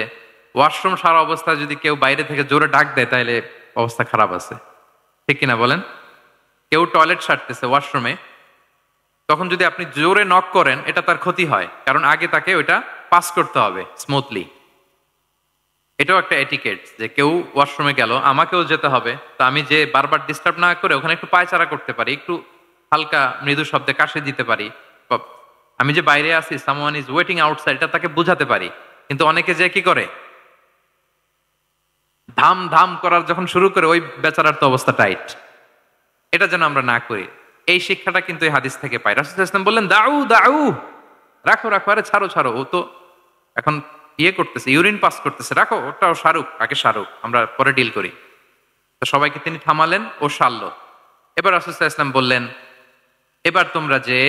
ওয়াশরুম সারা অবস্থায় যদি কেউ বাইরে থেকে জোরে ডাক দেয় তাহলে অবস্থা খারাপ আছে, ঠিক কিনা বলেন? কেউ টয়লেট সারতেছে ওয়াশরুমে, তখন যদি আপনি জোরে নক করেন এটা তার ক্ষতি হয়, কারণ আগে তাকে ওইটা পাস করতে হবে স্মুথলি। এটাও একটা এটিকেট যে কেউ ওয়াশরুমে গেল, আমাকেও যেতে হবে, তো আমি যে বারবার ডিস্টার্ব না করে ওখানে একটু পায়চারা করতে পারি, একটু হালকা মৃদু শব্দে কাশি দিতে পারি, বা আমি যে বাইরে আছি সামওয়ান ইজ ওয়েটিং আউটসাইড এটা তাকে বোঝাতে পারি। কিন্তু অনেকে যে কি করে, ধাম ধাম করার যখন শুরু করে ওই বেচারার তো অবস্থা টাইট। এটা যেন আমরা না করি, এই শিক্ষাটা কিন্তু এই হাদিস থেকে পাই। রাসূল সাল্লাল্লাহু আলাইহি ওয়াসাল্লাম বললেন দাউ দাউ, রাখো রাখো, আরে ছাড়ো ছাড়ো, ও তো এখন ইয়ে করতেছে, ইউরিন পাস করতেছে, রাখো, ওটাও সারুক, আগে সারুক, আমরা পরে ডিল করি। তো সবাইকে তিনি থামালেন, ও সারলো। এবার রাসূল সাল্লাল্লাহু আলাইহি ওয়াসাল্লাম বললেন, এবার তোমরা যে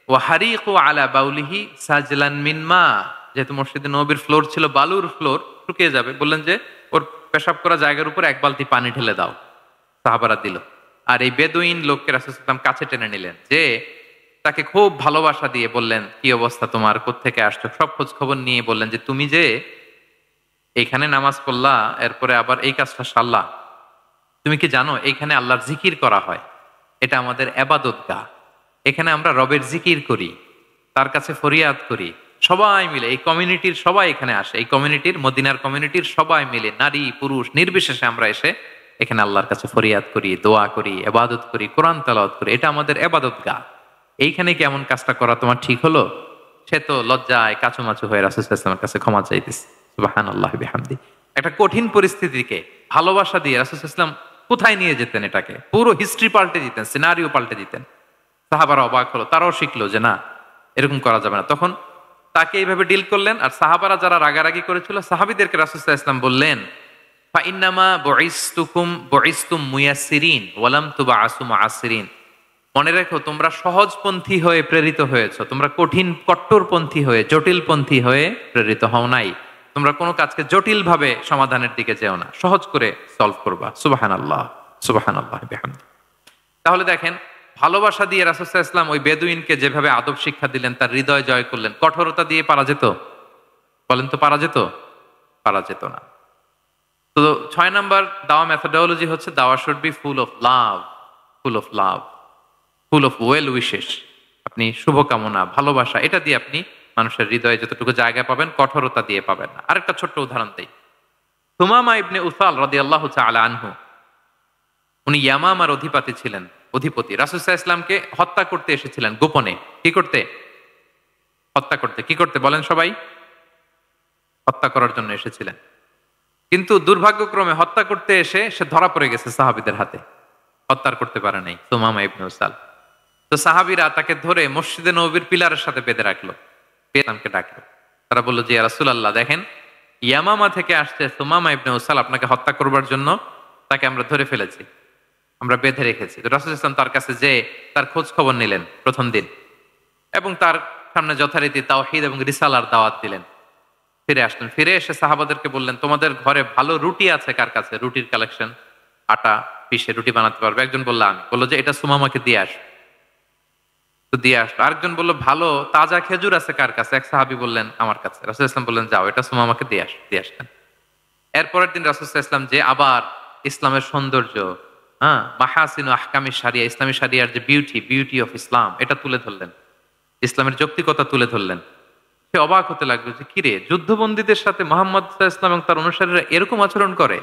ওয়াহারিকু আলা বাউলিহি সাজলান মিন মা, যেহেতু মসজিদে নববীর ফ্লোর ছিল বালুর ফ্লোর, শুকিয়ে যাবে, বললেন যে ওর পেশাব করা জায়গার উপর এক বালতি পানি ঢেলে দাও। সাহাবারা দিল। আর এই বেদুইন লোককে রাসূল সাল্লাল্লাহু আলাইহি ওয়াসাল্লাম কাছে টেনে নিলেন, যে তাকে খুব ভালোবাসা দিয়ে বললেন, কি অবস্থা তোমার, কোত্থেকে আসছো, সব খোঁজ খবর নিয়ে বললেন যে তুমি যে এখানে নামাজ পড়লা, এরপরে আবার এই কাজটা সারলা, তুমি কি জানো এইখানে আল্লাহর জিকির করা হয়, এটা আমাদের এবাদতগাহ, এখানে আমরা রবের জিকির করি, তার কাছে ফরিয়াদ করি, সবাই মিলে এই কমিউনিটির সবাই এখানে আসে, এই কমিউনিটির, মদিনার কমিউনিটির সবাই মিলে নারী পুরুষ নির্বিশেষে আমরা এসে এখানে আল্লাহর কাছে ফরিয়াদ করি, দোয়া করি, এবাদত করি, কোরআন তেলাওয়াত করি, এটা আমাদের এবাদতগাহ। এইখানে কি এমন কাজটা করা তোমার ঠিক হলো? সে তো লজ্জায় কাচুমাচু হয়ে রাসূল সাল্লাল্লাহু আলাইহি ওয়াসাল্লামের কাছে ক্ষমা চাইতেছে। সুবহানাল্লাহি বিহামদি। একটা কঠিন পরিস্থিতিকে ভালোবাসা দিয়ে রাসূল সাল্লাল্লাহু আলাইহি ওয়াসাল্লাম কোথায় নিয়ে যেতেন, এটাকে পুরো হিস্ট্রি পাল্টে দিতেন, সিনারিও পাল্টে দিতেন। সাহাবারা অবাক হলো, তারাও শিখলো যে না, এরকম করা যাবে না। তখন তাকে এইভাবে ডিল করলেন। আর সাহাবারা যারা রাগারাগি করেছিল, সাহাবীদেরকে রাসূল সাল্লাল্লাহু আলাইহি ওয়াসাল্লাম বললেন, ফা ইন্নামা বুইসতুম মুয়াসসিরিন ওয়া লাম তুবআসু মুআসসিরিন, মনে রেখো তোমরা সহজপন্থী হয়ে প্রেরিত হয়েছো, তোমরা কঠিন কট্টরপন্থী হয়ে, জটিলপন্থী হয়ে প্রেরিত হও নাই। তোমরা কোনো কাজকে জটিল ভাবে সমাধানের দিকে যেও না, সহজ করে সলভ করবা। সুবহানাল্লাহ, সুবহানাল্লাহ বিহামদি। তাহলে দেখেন, ভালোবাসা দিয়ে রাসূল সাল্লাল্লাহু আলাইহি ওয়াসাল্লাম ওই বেদুইনকে যেভাবে আদব শিক্ষা দিলেন, তার হৃদয় জয় করলেন, কঠোরতা দিয়ে পারা যেত? বলেন তো পারা যেত? পারা যেত না। তো 6 নাম্বার দাওয়া মেথোডোলজি হচ্ছে, দাওয়া should be full of love, full of love, full of well wishes. আপনি শুভকামনা, ভালোবাসা, এটা দিয়ে আপনি মানুষের হৃদয়ে যতটুকু জায়গা পাবেন, কঠোরতা দিয়ে পাবেন না। আরেকটা ছোট্ট উদাহরণ দেই। সুমামা ইবনে উসাল রাদিয়াল্লাহু তাআলা আনহু, উনি ইয়ামামার অধিপতি ছিলেন, অধিপতি। রাসূল সাল্লাল্লাহু আলাইহি ওয়াসাল্লামকে হত্যা করতে এসেছিলেন গোপনে। কি করতে? হত্যা করতে। কি করতে বলেন সবাই? হত্যা করার জন্য এসেছিলেন। কিন্তু দুর্ভাগ্যক্রমে হত্যা করতে এসে সে ধরা পড়ে গেছে সাহাবীদের হাতে, হত্যা করতে পারে নাই সুমামা ইবনে উসাল। তো সাহাবীরা তাকে ধরে মসজিদে নববীর পিলারের সাথে বেঁধে রাখলো, ইসলামকে ডাকলো। তারা বললো যে ইয়া রাসূলুল্লাহ, দেখেন ইয়ামামা থেকে আসছে সুমামা ইবনে উসাল আপনাকে হত্যা করবার জন্য, তাকে আমরা ধরে ফেলেছি, আমরা বেঁধে রেখেছি। তো রাসূল ইসলাম তার কাছে যে তার খোঁজ খবর নিলেন প্রথম দিন, এবং তার সামনে যথারীতি তাওহীদ এবং রিসালার দাওয়াত দিলেন। ফিরে আসলেন, ফিরে এসে সাহাবাদেরকে বললেন, তোমাদের ঘরে ভালো রুটি আছে কার কাছে? রুটির কালেকশন, আটা পিষে রুটি বানাতে পারবে। একজন বললো আমি। বললো যে এটা সুমামাকে দিয়ে আস। তো দিয়ে আসলো। আরেকজন বললো ভালো তাজা খেজুর আছে কার কাছে? এক সাহাবী বললেন আমার কাছে। রাসূল ইসলাম বললেন যাও, এটা সুমামাকে দিয়ে আস। দিয়ে আসলেন। এরপরের দিন রাসূল ইসলাম যে আবার ইসলামের সৌন্দর্য, হ্যাঁ, মাহাসিনু আহকামি শারিয়া, ইসলামী শারিয়ার যে বিউটি অফ ইসলাম, এটা তুলে ধরলেন, ইসলামের যৌক্তিকতা তুলে ধরলেন। সে অবাক হতে লাগলো যে কিরে, যুদ্ধবন্দীদের সাথে মুহাম্মদ সাল্লাল্লাহু আলাইহি ওয়াসাল্লাম এবং তার অনুসারীরা এরকম আচরণ করে?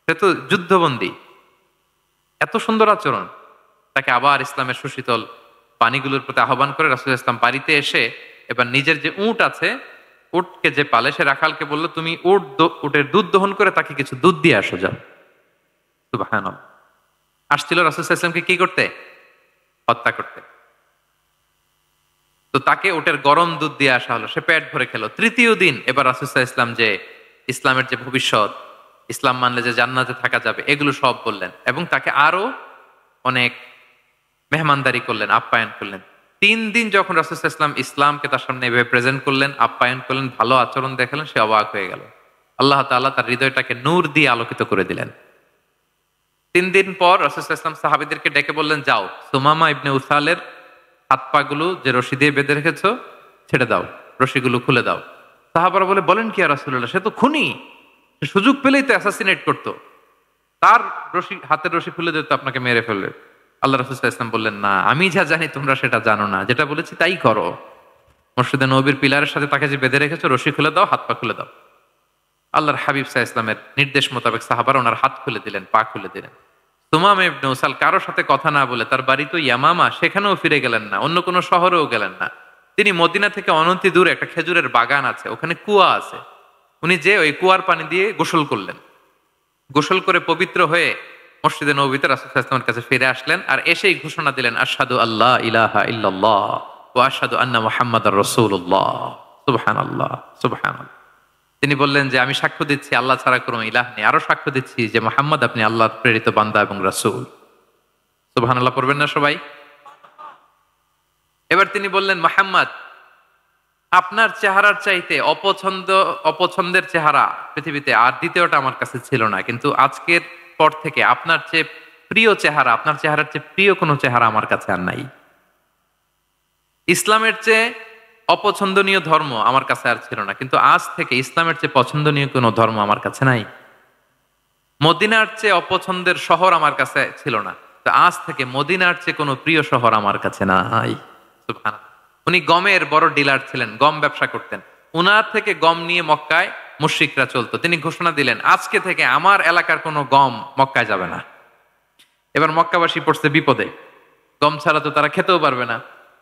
সে তো যুদ্ধবন্দী, এত সুন্দর আচরণ। তাকে আবার ইসলামের সুশীতল পানিগুলোর প্রতি আহ্বান করে রাসূল ইসলাম বাড়িতে এসে এবার নিজের যে উট আছে, উটকে যে পালে, সে রাখালকে বললো তুমি উটের দুধ দহন করে তাকে কিছু দুধ দিয়ে আসো, যাও। সুবহানাল্লাহ। আসছিল রাসূল সাল্লাল্লাহু আলাইহি ওয়াসাল্লামকে কি করতে? হত্যা করতে। তো তাকে ওটের গরম দুধ দিয়ে আসা হলো, সে পেট ভরে খেলো। তৃতীয় দিন এবার রাসূল সাল্লাল্লাহু আলাইহি ওয়াসাল্লাম যে ইসলামের যে ভবিষ্যৎ, ইসলাম মানলে যে জান্নাতে থাকা যাবে, এগুলো সব বললেন, এবং তাকে আরো অনেক মেহমানদারি করলেন, আপ্যায়ন করলেন। 3 দিন যখন রাসূল সাল্লাল্লাহু আলাইহি ওয়াসাল্লাম ইসলামকে তার সামনে এভাবে প্রেজেন্ট করলেন, আপ্যায়ন করলেন, ভালো আচরণ দেখালেন, সে অবাক হয়ে গেল। আল্লাহ তাআলা তার হৃদয়টাকে নূর দিয়ে আলোকিত করে দিলেন। 3 দিন পর রাসূল সাল্লাল্লাহু আলাইহি ওয়াসাল্লাম সাহাবীদেরকে ডেকে বললেন, যাও সুমামা ইবনে উসালের হাত পা গুলো যে রশি দিয়ে বেঁধে রেখেছো ছেড়ে দাও, রশিগুলো খুলে দাও। সাহাবারা বলে, বলেন কি ইয়া রাসূলুল্লাহ, সে তো খুনি, সে সুযোগ পেলেই তো অ্যাসাসিনেট করতো, তার রশি, হাতের রশি খুলে দিত, আপনাকে মেরে ফেলবে। আল্লাহ রাসূল সাল্লাল্লাহু আলাইহি ওয়াসাল্লাম বললেন, না, আমি যা জানি তোমরা সেটা জানো না, যেটা বলেছি তাই করো। মসজিদে নববীর পিলারের সাথে তাকে যে বেঁধে রেখেছো, রশি খুলে দাও, হাত পা খুলে দাও। আল্লাহর হাবিব সাল্লাল্লাহু আলাইহি ওয়াসাল্লামের নির্দেশ মোতাবেক সাহাবারা ওনার হাত খুলে দিলেন, পা খুলে দিলেন। সুমামা ইবনে উসাল কারোর সাথে কথা না বলে, তার বাড়ি তো ইয়ামামা, সেখানেও ফিরে গেলেন না, অন্য কোনো শহরেও গেলেন না। তিনি মদিনা থেকে অনতি দূরে একটা খেজুরের বাগান আছে, ওখানে কুয়া আছে, উনি যে ওই কুয়ার পানি দিয়ে গোসল করলেন। গোসল করে পবিত্র হয়ে মসজিদে নববীতে রাসূল সাল্লাল্লাহু আলাইহি ওয়াসাল্লামের কাছে ফিরে আসলেন, আর এসেই ঘোষণা দিলেন, আশহাদু আল্লা ইলাহা ইল্লাল্লাহ ওয়া আশহাদু আন্না মুহাম্মাদার রাসূলুল্লাহ। সুবহানাল্লাহ, সুবহানাল্লাহ। তিনি বললেন যে, আমি সাক্ষ্য দিচ্ছি আল্লাহ ছাড়া কোনো ইলাহ নেই, আরো সাক্ষ্য দিচ্ছি যে মুহাম্মদ আপনি আল্লাহর প্রেরিত বান্দা এবং রাসূল। সুবহানাল্লাহ পড়বেন না সবাই? এবার তিনি বললেন, মুহাম্মদ, আপনার চেহারার চাইতে অপছন্দের চেহারা পৃথিবীতে আর দ্বিতীয়টা আমার কাছে ছিল না, কিন্তু আজকের পর থেকে আপনার চেয়ে প্রিয় চেহারা, আপনার চেহারার চেয়ে প্রিয় কোনো চেহারা আমার কাছে আর নাই। ইসলামের চেয়ে অপছন্দনীয় ধর্ম আমার কাছে আর ছিল না, কিন্তু আজ থেকে ইসলামের চেয়ে পছন্দনীয় কোনো ধর্ম আমার কাছে নাই। মদিনার চেয়ে অপছন্দের শহর আমার কাছে ছিল না, তো আজ থেকে মদিনার চেয়ে কোনো প্রিয় শহর আমার কাছে নাই। সুবহানাল্লাহ। উনি গমের বড় ডিলার ছিলেন, গম ব্যবসা করতেন। উনার থেকে গম নিয়ে মক্কায় মুশরিকরা চলতো। তিনি ঘোষণা দিলেন, আজকে থেকে আমার এলাকার কোনো গম মক্কায় যাবে না। এবার মক্কাবাসী পড়ছে বিপদে, গম ছাড়া তো তারা খেতেও পারবে না।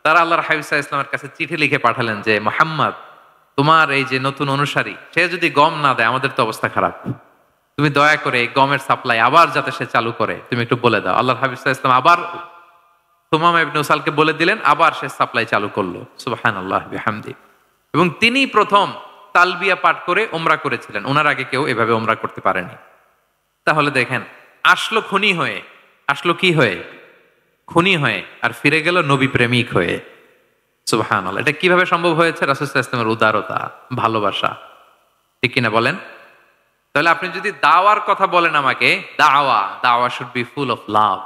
তারা আল্লাহর হাবিব সাল্লাল্লাহু আলাইহি ওয়াসাল্লামের কাছে চিঠি লিখে পাঠালেন যে, মুহাম্মদ, তোমার এই যে নতুন অনুসারী, সে যদি গম না দেয় আমাদের তো অবস্থা খারাপ, তুমি দয়া করে এই গমের সাপ্লাই আবার যাতে সে চালু করে তুমি একটু বলে দাও। আল্লাহর হাবিব সাল্লাল্লাহু আলাইহি ওয়াসাল্লাম আবার সুমামা ইবনে উসালকে বলে দিলেন, আবার সে সাপ্লাই চালু করলো। সুবহানাল্লাহ বিহামদি। এবং তিনি প্রথম তালবিয়া পাঠ করে উমরা করেছিলেন, ওনার আগে কেউ এভাবে উমরা করতে পারেনি। তাহলে দেখেন, আসলো খুনি হয়ে, আসলো কি হয়ে? খুনি হয়ে, আর ফিরে গেল নবী প্রেমিক হয়ে। সুবহানাল্লাহ। এটা কিভাবে সম্ভব হয়েছে? রাসূল সাল্লাল্লাহু আলাইহি ওয়াসাল্লামের উদারতা, ভালোবাসা, ঠিক কিনা বলেন? তাহলে আপনি যদি দাওয়ার কথা বলেন আমাকে, দাওয়া should be full of love.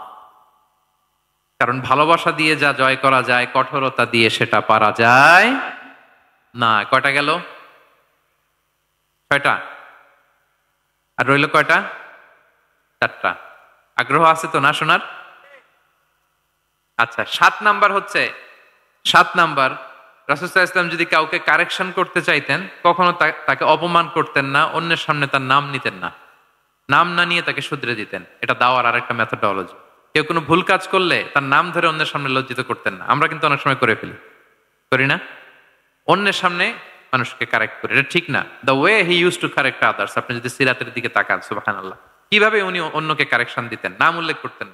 কারণ ভালোবাসা দিয়ে যা জয় করা যায়, কঠোরতা দিয়ে সেটা পারা যায় না। কয়টা গেল? 6টা। আর রইল কয়টা? 4টা। আগ্রহ আছে তো না শোনার? আচ্ছা, 7 নাম্বার হচ্ছে, 7 নাম্বার, রাসূল সাল্লাল্লাহু আলাইহি ওয়াসাল্লাম যদি কাউকে কারেকশন করতে চাইতেন, কখনো তাকে অপমান করতেন না, অন্যের সামনে তার নাম নিতেন না, নাম না নিয়ে তাকে শুধরে দিতেন। এটা দাওয়ার আরেকটা মেথডোলজি। কেউ কোনো ভুল কাজ করলে তার নাম ধরে অন্যের সামনে লজ্জিত করতেন না। আমরা কিন্তু অনেক সময় করে ফেলি, করি না? অন্যের সামনে মানুষকে কারেক্ট করি, এটা ঠিক না। The way he use to correct others, আপনি যদি সিরাতের দিকে তাকান, সুবহানাল্লাহ, কিভাবে উনি অন্যকে কারেকশন দিতেন, নাম উল্লেখ করতেন।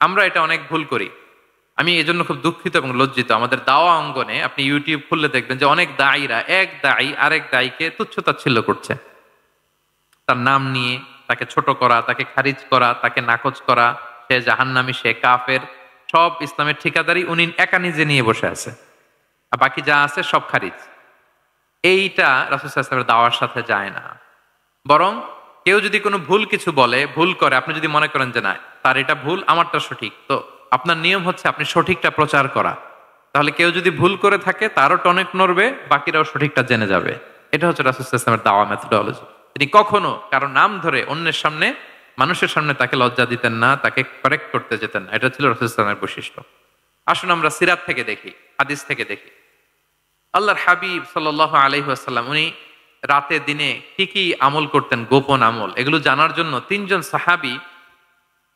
আমরা এটা অনেক ভুল করি। আমি এজন্য খুব দুঃখিত এবং লজ্জিত। আমাদের দাওয়া অঙ্গনে আপনি ইউটিউব খুললে দেখবেন যে অনেক দায়ীরা, এক দায়ী আরেক দায়ীকে তুচ্ছ-তাচ্ছিল্য করছে, তার নাম নিয়ে তাকে ছোট করা, তাকে খারিজ করা, তাকে নাকচ করা, সে জাহান্নামী, সে কাফের, সব ইসলামের ঠিকাদারি উনি একা নিজে নিয়ে বসে আছে, আর বাকি যা আছে সব খারিজ। এইটা রাসূল সাল্লাল্লাহু আলাইহি ওয়াসাল্লামের দাওয়ার সাথে যায় না। বরং কেউ যদি কোনো ভুল কিছু বলে, ভুল করে, আপনি যদি মনে করেন যে না, তার এটা ভুল, আমারটা সঠিক, তো আপনার নিয়ম হচ্ছে আপনি সঠিকটা প্রচার করা। তাহলে কেউ যদি ভুল করে থাকে, তারও টনক নড়বে, বাকিরাও সঠিকটা জেনে যাবে। এটা হচ্ছে রাসূল সাল্লাল্লাহু আলাইহি ওয়াসাল্লামের দাওয়া মেথডোলজি। তিনি কখনো কারো নাম ধরে অন্যের সামনে, মানুষের সামনে তাকে লজ্জা দিতেন না, তাকে কারেক্ট করতে যেতেন না। এটা ছিল রাসূল সাল্লাল্লাহু আলাইহি ওয়াসাল্লামের বৈশিষ্ট্য। আসুন আমরা সিরাত থেকে দেখি, হাদিস থেকে দেখি। আল্লাহর হাবিব সাল্লাল্লাহু আলাইহি ওয়াসাল্লাম উনি রাতে দিনে কি কি আমল করতেন, গোপন আমল, এগুলো জানার জন্য 3 জন সাহাবী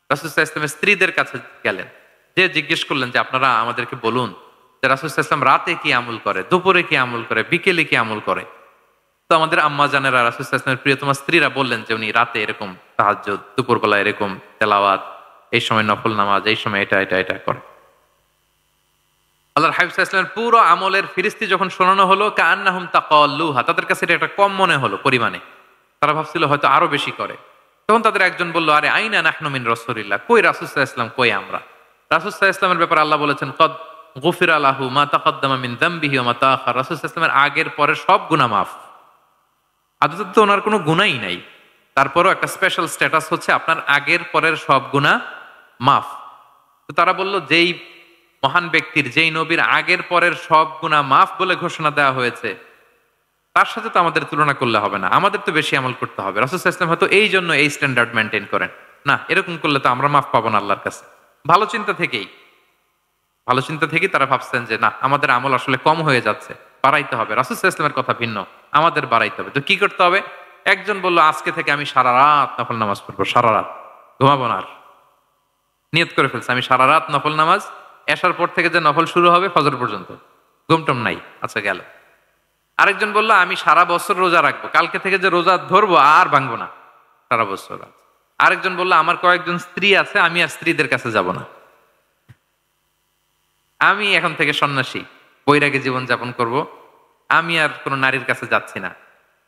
রাসূল সাল্লাল্লাহু আলাইহি ওয়াসাল্লামের স্ত্রীদের কাছে গেলেন, যে জিজ্ঞেস করলেন যে আপনারা আমাদেরকে বলুন যে রাসূল সাল্লাল্লাহু আলাইহি ওয়াসাল্লাম রাতে কি আমল করে, দুপুরে কি আমল করে, বিকেলে কি আমল করে। তো আমাদের আম্মা জানেরা, রাসূল সাল্লাল্লাহু আলাইহি ওয়াসাল্লামের প্রিয়তমা স্ত্রীরা বললেন যে উনি রাতে এরকম তাহাজ্জুদ, দুপুরবেলা এরকম তেলাওয়াত, এই সময় নফল নামাজ, এই সময় এটা এটা এটা করে। আল্লাহর হাবিব সাল্লাল্লাহু আলাইহি ওয়াসাল্লামের পুরো আমলের ফিরিস্তি যখন শোনানো হলো, কাআন্নাহুম তাকাল্লুহা, তাদের কাছে এটা একটা কম মনে হলো পরিমাণে, তারা ভাবছিল হয়তো আরো বেশি করে। তখন তাদের একজন বলল, আরে আইনা নাহনু মিন রাসূলিল্লাহ, কই রাসূল সাল্লাল্লাহু আলাইহি ওয়াসাল্লাম, কই আমরা। রাসূল সাল্লাল্লাহু আলাইহি ওয়াসাল্লামের ব্যাপারে আল্লাহ বলেছেন, কদ গুফিরা লাহু মা তাকাদ্দামা মিন যামবিহি ওয়া মা তাআখার, রাসূল সাল্লাল্লাহু আলাইহি ওয়াসাল্লামের আগের পরের সব গুনাহ মাফ। আদতে তো ওনার কোনো গুনাহই নাই, তারপরও একটা স্পেশাল স্ট্যাটাস হচ্ছে আপনার আগের পরের সব গুনাহ মাফ। তো তারা বলল, যেই মহান ব্যক্তির, যেই নবীর আগের পরের সব গুনাহ মাফ বলে ঘোষণা দেওয়া হয়েছে, তার সাথে তো আমাদের তুলনা করলে হবে না, আমাদের তো বেশি আমল করতে হবে। রাসূল সাল্লাল্লাহু আলাইহি ওয়াসাল্লাম হয়তো এই জন্য এই স্ট্যান্ডার্ড মেনটেন করেন না, এরকম করলে তো আমরা মাফ পাবো না আল্লাহর কাছে। ভালো চিন্তা থেকেই, ভালো চিন্তা থেকেই তারা ভাবছেন যে না, আমাদের আমল আসলে কম হয়ে যাচ্ছে, বাড়াইতে হবে। রাসূল সাল্লাল্লাহু আলাইহি ওয়াসাল্লামের কথা ভিন্ন, আমাদের বাড়াইতে হবে। তো কি করতে হবে? একজন বলল আজকে থেকে আমি সারা রাত নফল নামাজ পড়বো, সারা রাত ঘুমাবো না আর। নিয়ত করে ফেলছে আমি সারা রাত নফল নামাজ, এশার পর থেকে যে নফল শুরু হবে ফজর পর্যন্ত, ঘুমটম নাই। আচ্ছা গেল। আরেকজন বলল আমি সারা বছর রোজা রাখবো, কালকে থেকে যে রোজা ধরবো আর ভাঙবো না, সারা বছর। আরেকজন বলল আমার কয়েকজন স্ত্রী আছে, আমি আর স্ত্রীদের কাছে যাব না, আমি এখন থেকে সন্ন্যাসী, বৈরাগী জীবন যাপন করব, আমি আর কোনো নারীর কাছে যাচ্ছি না।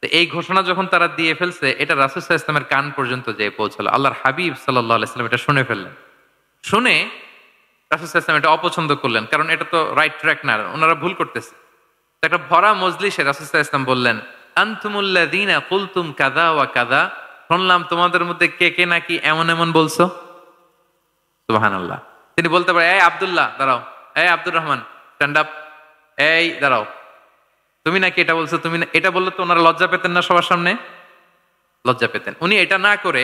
তো এই ঘোষণা যখন তারা দিয়ে ফেলছে, এটা রাসূল সাল্লাল্লাহু আলাইহি ওয়াসাল্লামের কান পর্যন্ত যেয়ে পৌঁছালো। আল্লাহর হাবিব সাল্লাল্লাহু আলাইহি ওয়াসাল্লাম এটা শুনে ফেললেন। শুনে রাসূল সাল্লাল্লাহু আলাইহি ওয়াসাল্লাম এটা অপছন্দ করলেন, কারণ এটা তো রাইট ট্র্যাক না, ওনারা ভুল করতেছে। তো একটা ভরা মজলিসে রাসূল সাল্লাল্লাহু আলাইহি ওয়াসাল্লাম বললেন, আনতুমুল্লাযীনা কুলতুম কাযা ওয়া কাযা, শুনলাম তোমাদের মধ্যে কে কে নাকি এমন এমন বলছো। সুবহানাল্লাহ। তিনি বলতে পারে এই আব্দুল্লাহ দাঁড়াও, এই আব্দুর রহমান স্ট্যান্ড আপ, এই দাঁড়াও, তুমি নাকি এটা বলছো, তুমি এটা বললে তো ওনারা লজ্জা পেতেন না? সবার সামনে লজ্জা পেতেন। উনি এটা না করে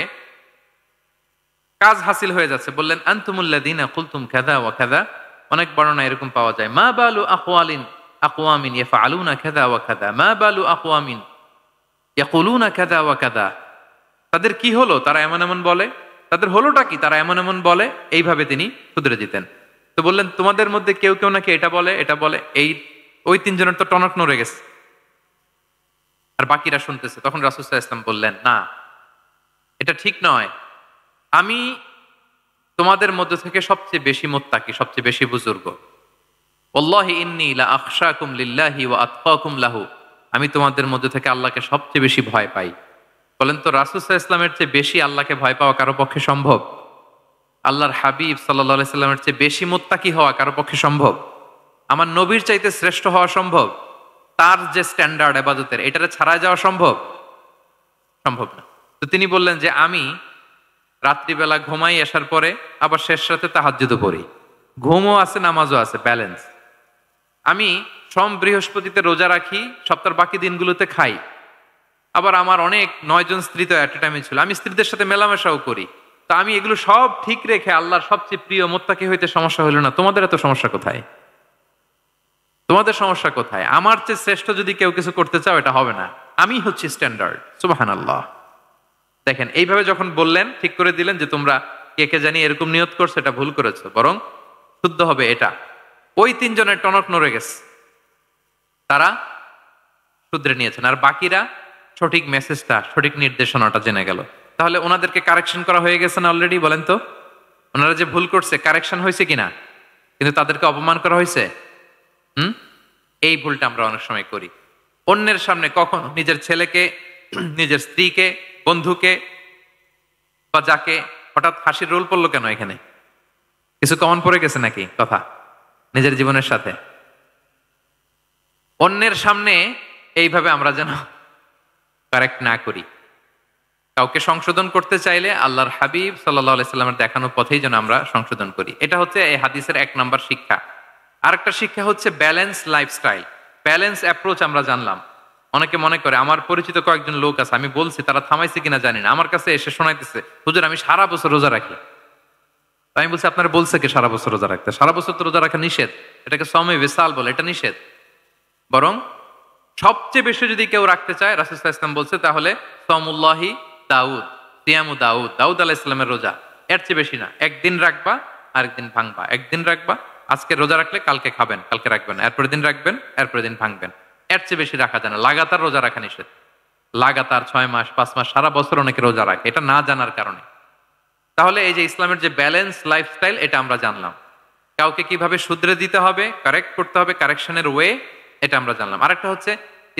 কাজ হাসিল হয়ে যাচ্ছে, বললেন আনতুমুল্লাযীনা কুলতুম কাযা ওয়া কাযা। অনেক বর্ণনা এরকম পাওয়া যায়, মা বালু আকওয়ামিন ইয়াফআলুনা কাযা ওয়া কাযা, মা বালু আকওয়ামিন ইয়াকুলুনা কাযা ওয়া কাযা। তাদের কি হলো, তারা এমন এমন বলে, তাদের হলোটা কি, তারা এমন এমন বলে। এইভাবে তিনি শুধরে দিতেন। তো বললেন তোমাদের মধ্যে কেউ কেউ নাকি এটা বলে, এটা বলে। এই ওই তিনজনের তো টনক নড়ে গেছে, আর বাকিরা শুনতেছে। তখন রাসূল সাল্লাল্লাহু আলাইহি ওয়াসাল্লাম বললেন না, এটা ঠিক নয়। আমি তোমাদের মধ্য থেকে সবচেয়ে বেশি মুত্তাকি, সবচেয়ে বেশি বুজুর্গ। ওয়াল্লাহি ইন্নী লা আখশাকুম লিল্লাহি ওয়া আতকাকুম লাহু। আমি তোমাদের মধ্যে থেকে আল্লাহকে সবচেয়ে বেশি ভয় পাই। বলেন তো রাসূল সাল্লাল্লাহু আলাইহি ওয়াসাল্লামের চেয়ে বেশি আল্লাহকে ভয় পাওয়া কারো পক্ষে সম্ভব? আল্লাহর হাবিব সাল্লাল্লাহু আলাইহি সাল্লামের চেয়ে বেশি মুত্তাকি হওয়া কারো পক্ষে সম্ভব? আমার নবীর চাইতে শ্রেষ্ঠ হওয়া সম্ভব? তার যে স্ট্যান্ডার্ড ইবাদতের, এটারে ছাড়ায় যাওয়া সম্ভব? সম্ভব না। তো তিনি বললেন যে আমি রাত্রিবেলা ঘুমাই আসার পরে, আবার শেষ রাতে তাহাজ্জুদও পড়ি, ঘুমও আছে নামাজও আছে, ব্যালেন্স। আমি সোম বৃহস্পতিতে রোজা রাখি, সপ্তাহের বাকি দিনগুলোতে খাই। আবার আমার অনেক 9 জন স্ত্রী তো এট এ টাইমে ছিল, আমি স্ত্রীদের সাথে মেলামেশাও করি। তো আমি এগুলো সব ঠিক রেখে আল্লাহর সবচেয়ে প্রিয় মুত্তাকি হইতে সমস্যা হইল না। তোমাদের এত সমস্যা কোথায়? তোমাদের সমস্যা কোথায়? আমার চেয়ে শ্রেষ্ঠ যদি কেউ কিছু করতে চাও, এটা হবে না, আমি হচ্ছি স্ট্যান্ডার্ড। সুবহানাল্লাহ। দেখেন এইভাবে যখন বললেন, ঠিক করে দিলেন যে তোমরা কে কে জানি এরকম নিয়ত করছো, এটা ভুল করেছো, বরং শুদ্ধ হবে এটা। ওই তিনজনের টনক নড়ে গেছে, তারা শুধরে নিয়েছেন, আর বাকিরা সঠিক মেসেজটা, সঠিক নির্দেশনাটা জেনে গেল। তাহলে ওনাদেরকে কারেকশন করা হয়ে গেছে না অলরেডি? বলেন তো, ওনারা যে ভুল করছে কারেকশন হয়েছে কিনা? কিন্তু তাদেরকে অপমান করা হয়েছে। এই ভুলটা আমরা অনেক সময় করি। অন্যের সামনে কখন নিজের ছেলেকে, নিজের স্ত্রীকে, বন্ধুকে বা যাকে, হঠাৎ হাসির রোল পড়লো কেন এখানে? কিছু কমন পড়ে গেছে নাকি কথা নিজের জীবনের সাথে? অন্যের সামনে এইভাবে আমরা যেন কারেক্ট না করি। কাউকে সংশোধন করতে চাইলে আল্লাহর হাবিব সাল্লাল্লাহু আলাইহি সাল্লামের দেখানো পথেই যেন আমরা সংশোধন করি। এটা হচ্ছে এই হাদিসের 1 নাম্বার শিক্ষা। আরেকটা শিক্ষা হচ্ছে ব্যালেন্স লাইফস্টাইল, ব্যালেন্স অ্যাপ্রোচ। আমরা জানলাম, অনেকে মনে করে, আমার পরিচিত কয়েকজন লোক আছে, আমি বলছি তারা থামাইছে কিনা জানি না, আমার কাছে এসে শোনাইতেছে হুজুর আমি সারা বছর রোজা রাখি। আমি বলছি আপনারা বলছে কি সারা বছর রোজা রাখতে? সারা বছর তো রোজা রাখা নিষেধ, এটাকে সমে বিশাল বলে, এটা নিষেধ। বরং সবচেয়ে বেশি যদি কেউ রাখতে চায়, রাসূল সাল্লাল্লাহু আলাইহি ওয়াসাল্লাম বলছে, তাহলে সাওমুল্লাহি দাউদ, সিয়ামু দাউদ, দাউদ আলাইহিস সালামের রোজা। এর চেয়ে বেশি না। একদিন রাখবা, আরেকদিন ভাঙবা, একদিন রাখবা, আজকে রোজা রাখলে কালকে খাবেন, কালকে রাখবেন, এরপরের দিন রাখবেন, এরপরের দিন ভাঙবেন। এর চেয়ে বেশি রাখা যায় না। লাগাতার রোজা রাখা নিষেধ। লাগাতার 6 মাস 5 মাস সারা বছর অনেকে রোজা রাখে, এটা না জানার কারণে। তাহলে এই যে ইসলামের যে ব্যালেন্স লাইফস্টাইল, এটা আমরা জানলাম। কাউকে কিভাবে শুধরে দিতে হবে, কারেক্ট করতে হবে, কারেকশনের ওয়ে, এটা আমরা জানলাম। আরেকটা হচ্ছে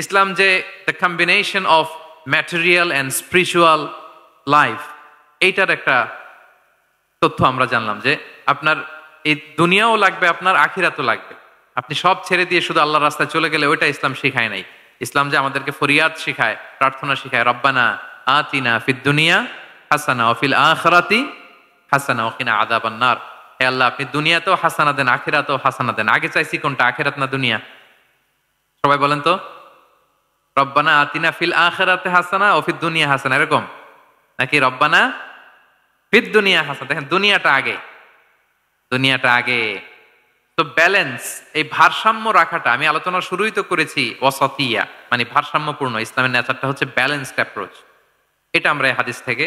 ইসলাম যে the combination of material and spiritual life, এইটার একটা তথ্য আমরা জানলাম যে আপনার এই দুনিয়াও লাগবে, আপনার আখিরাতও লাগবে। আপনি সব ছেড়ে দিয়ে শুধু আল্লাহর রাস্তায় চলে গেলে ওইটা ইসলাম শিখায় নাই। ইসলাম যে আমাদেরকে ফরিয়াদ শিখায়, প্রার্থনা শিখায়, রব্বানা আতিনা ফিদ দুনিয়া হাসানা ওয়া ফিল আখিরাতি হাসানা ওয়া কিনা আযাবান নার। হে আল্লাহ, আপনি দুনিয়াতেও হাসানা দেন, আখিরাতেও হাসানা দেন। আগে চাইছি কোনটা, আখিরাত না দুনিয়া? সবাই বলেন তো। রব্বানা আতিনা ফিল আখিরাতি হাসানা ও ফিদ দুনিয়া হাসানা, এরকম নাকি রব্বানা ফিদ দুনিয়া হাসানা? দেখেন দুনিয়াটা আগে, দুনিয়াটা আগে। তো ব্যালেন্স, এই ভারসাম্য রাখাটা আমি আলোচনা শুরুই তো করেছি, ওয়াসাতিয়া মানে ভারসাম্যপূর্ণ। ইসলামের নেচারটা হচ্ছে ব্যালেন্সড অ্যাপ্রোচ। এটা আমরা এই হাদিস থেকে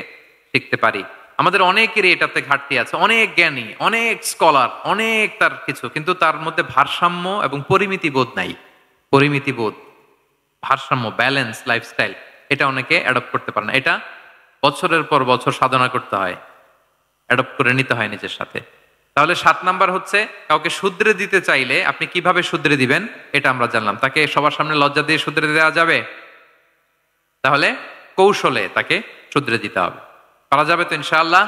শিখতে পারি। আমাদের অনেকেরই এটাতে ঘাটতি আছে, অনেক জ্ঞানী, অনেক স্কলার, অনেক তার কিছু, কিন্তু তার মধ্যে ভারসাম্য এবং পরিমিতি বোধ নাই। পরিমিতি বোধ, ভারসাম্য, ব্যালেন্স লাইফস্টাইল, এটা অনেকে অ্যাডপ্ট করতে পারে না। এটা বছরের পর বছর সাধনা করতে হয়, অ্যাডপ্ট করে নিতে হয় নিজের সাথে। তাহলে 7 নাম্বার হচ্ছে, কাউকে শুধরে দিতে চাইলে আপনি কিভাবে শুধরে দিবেন এটা আমরা জানলাম। তাকে সবার সামনে লজ্জা দিয়ে শুধরে দেওয়া যাবে? তাহলে কৌশলে তাকে শুধরে দিতে হবে। পারা যাবে তো ইনশাআল্লাহ?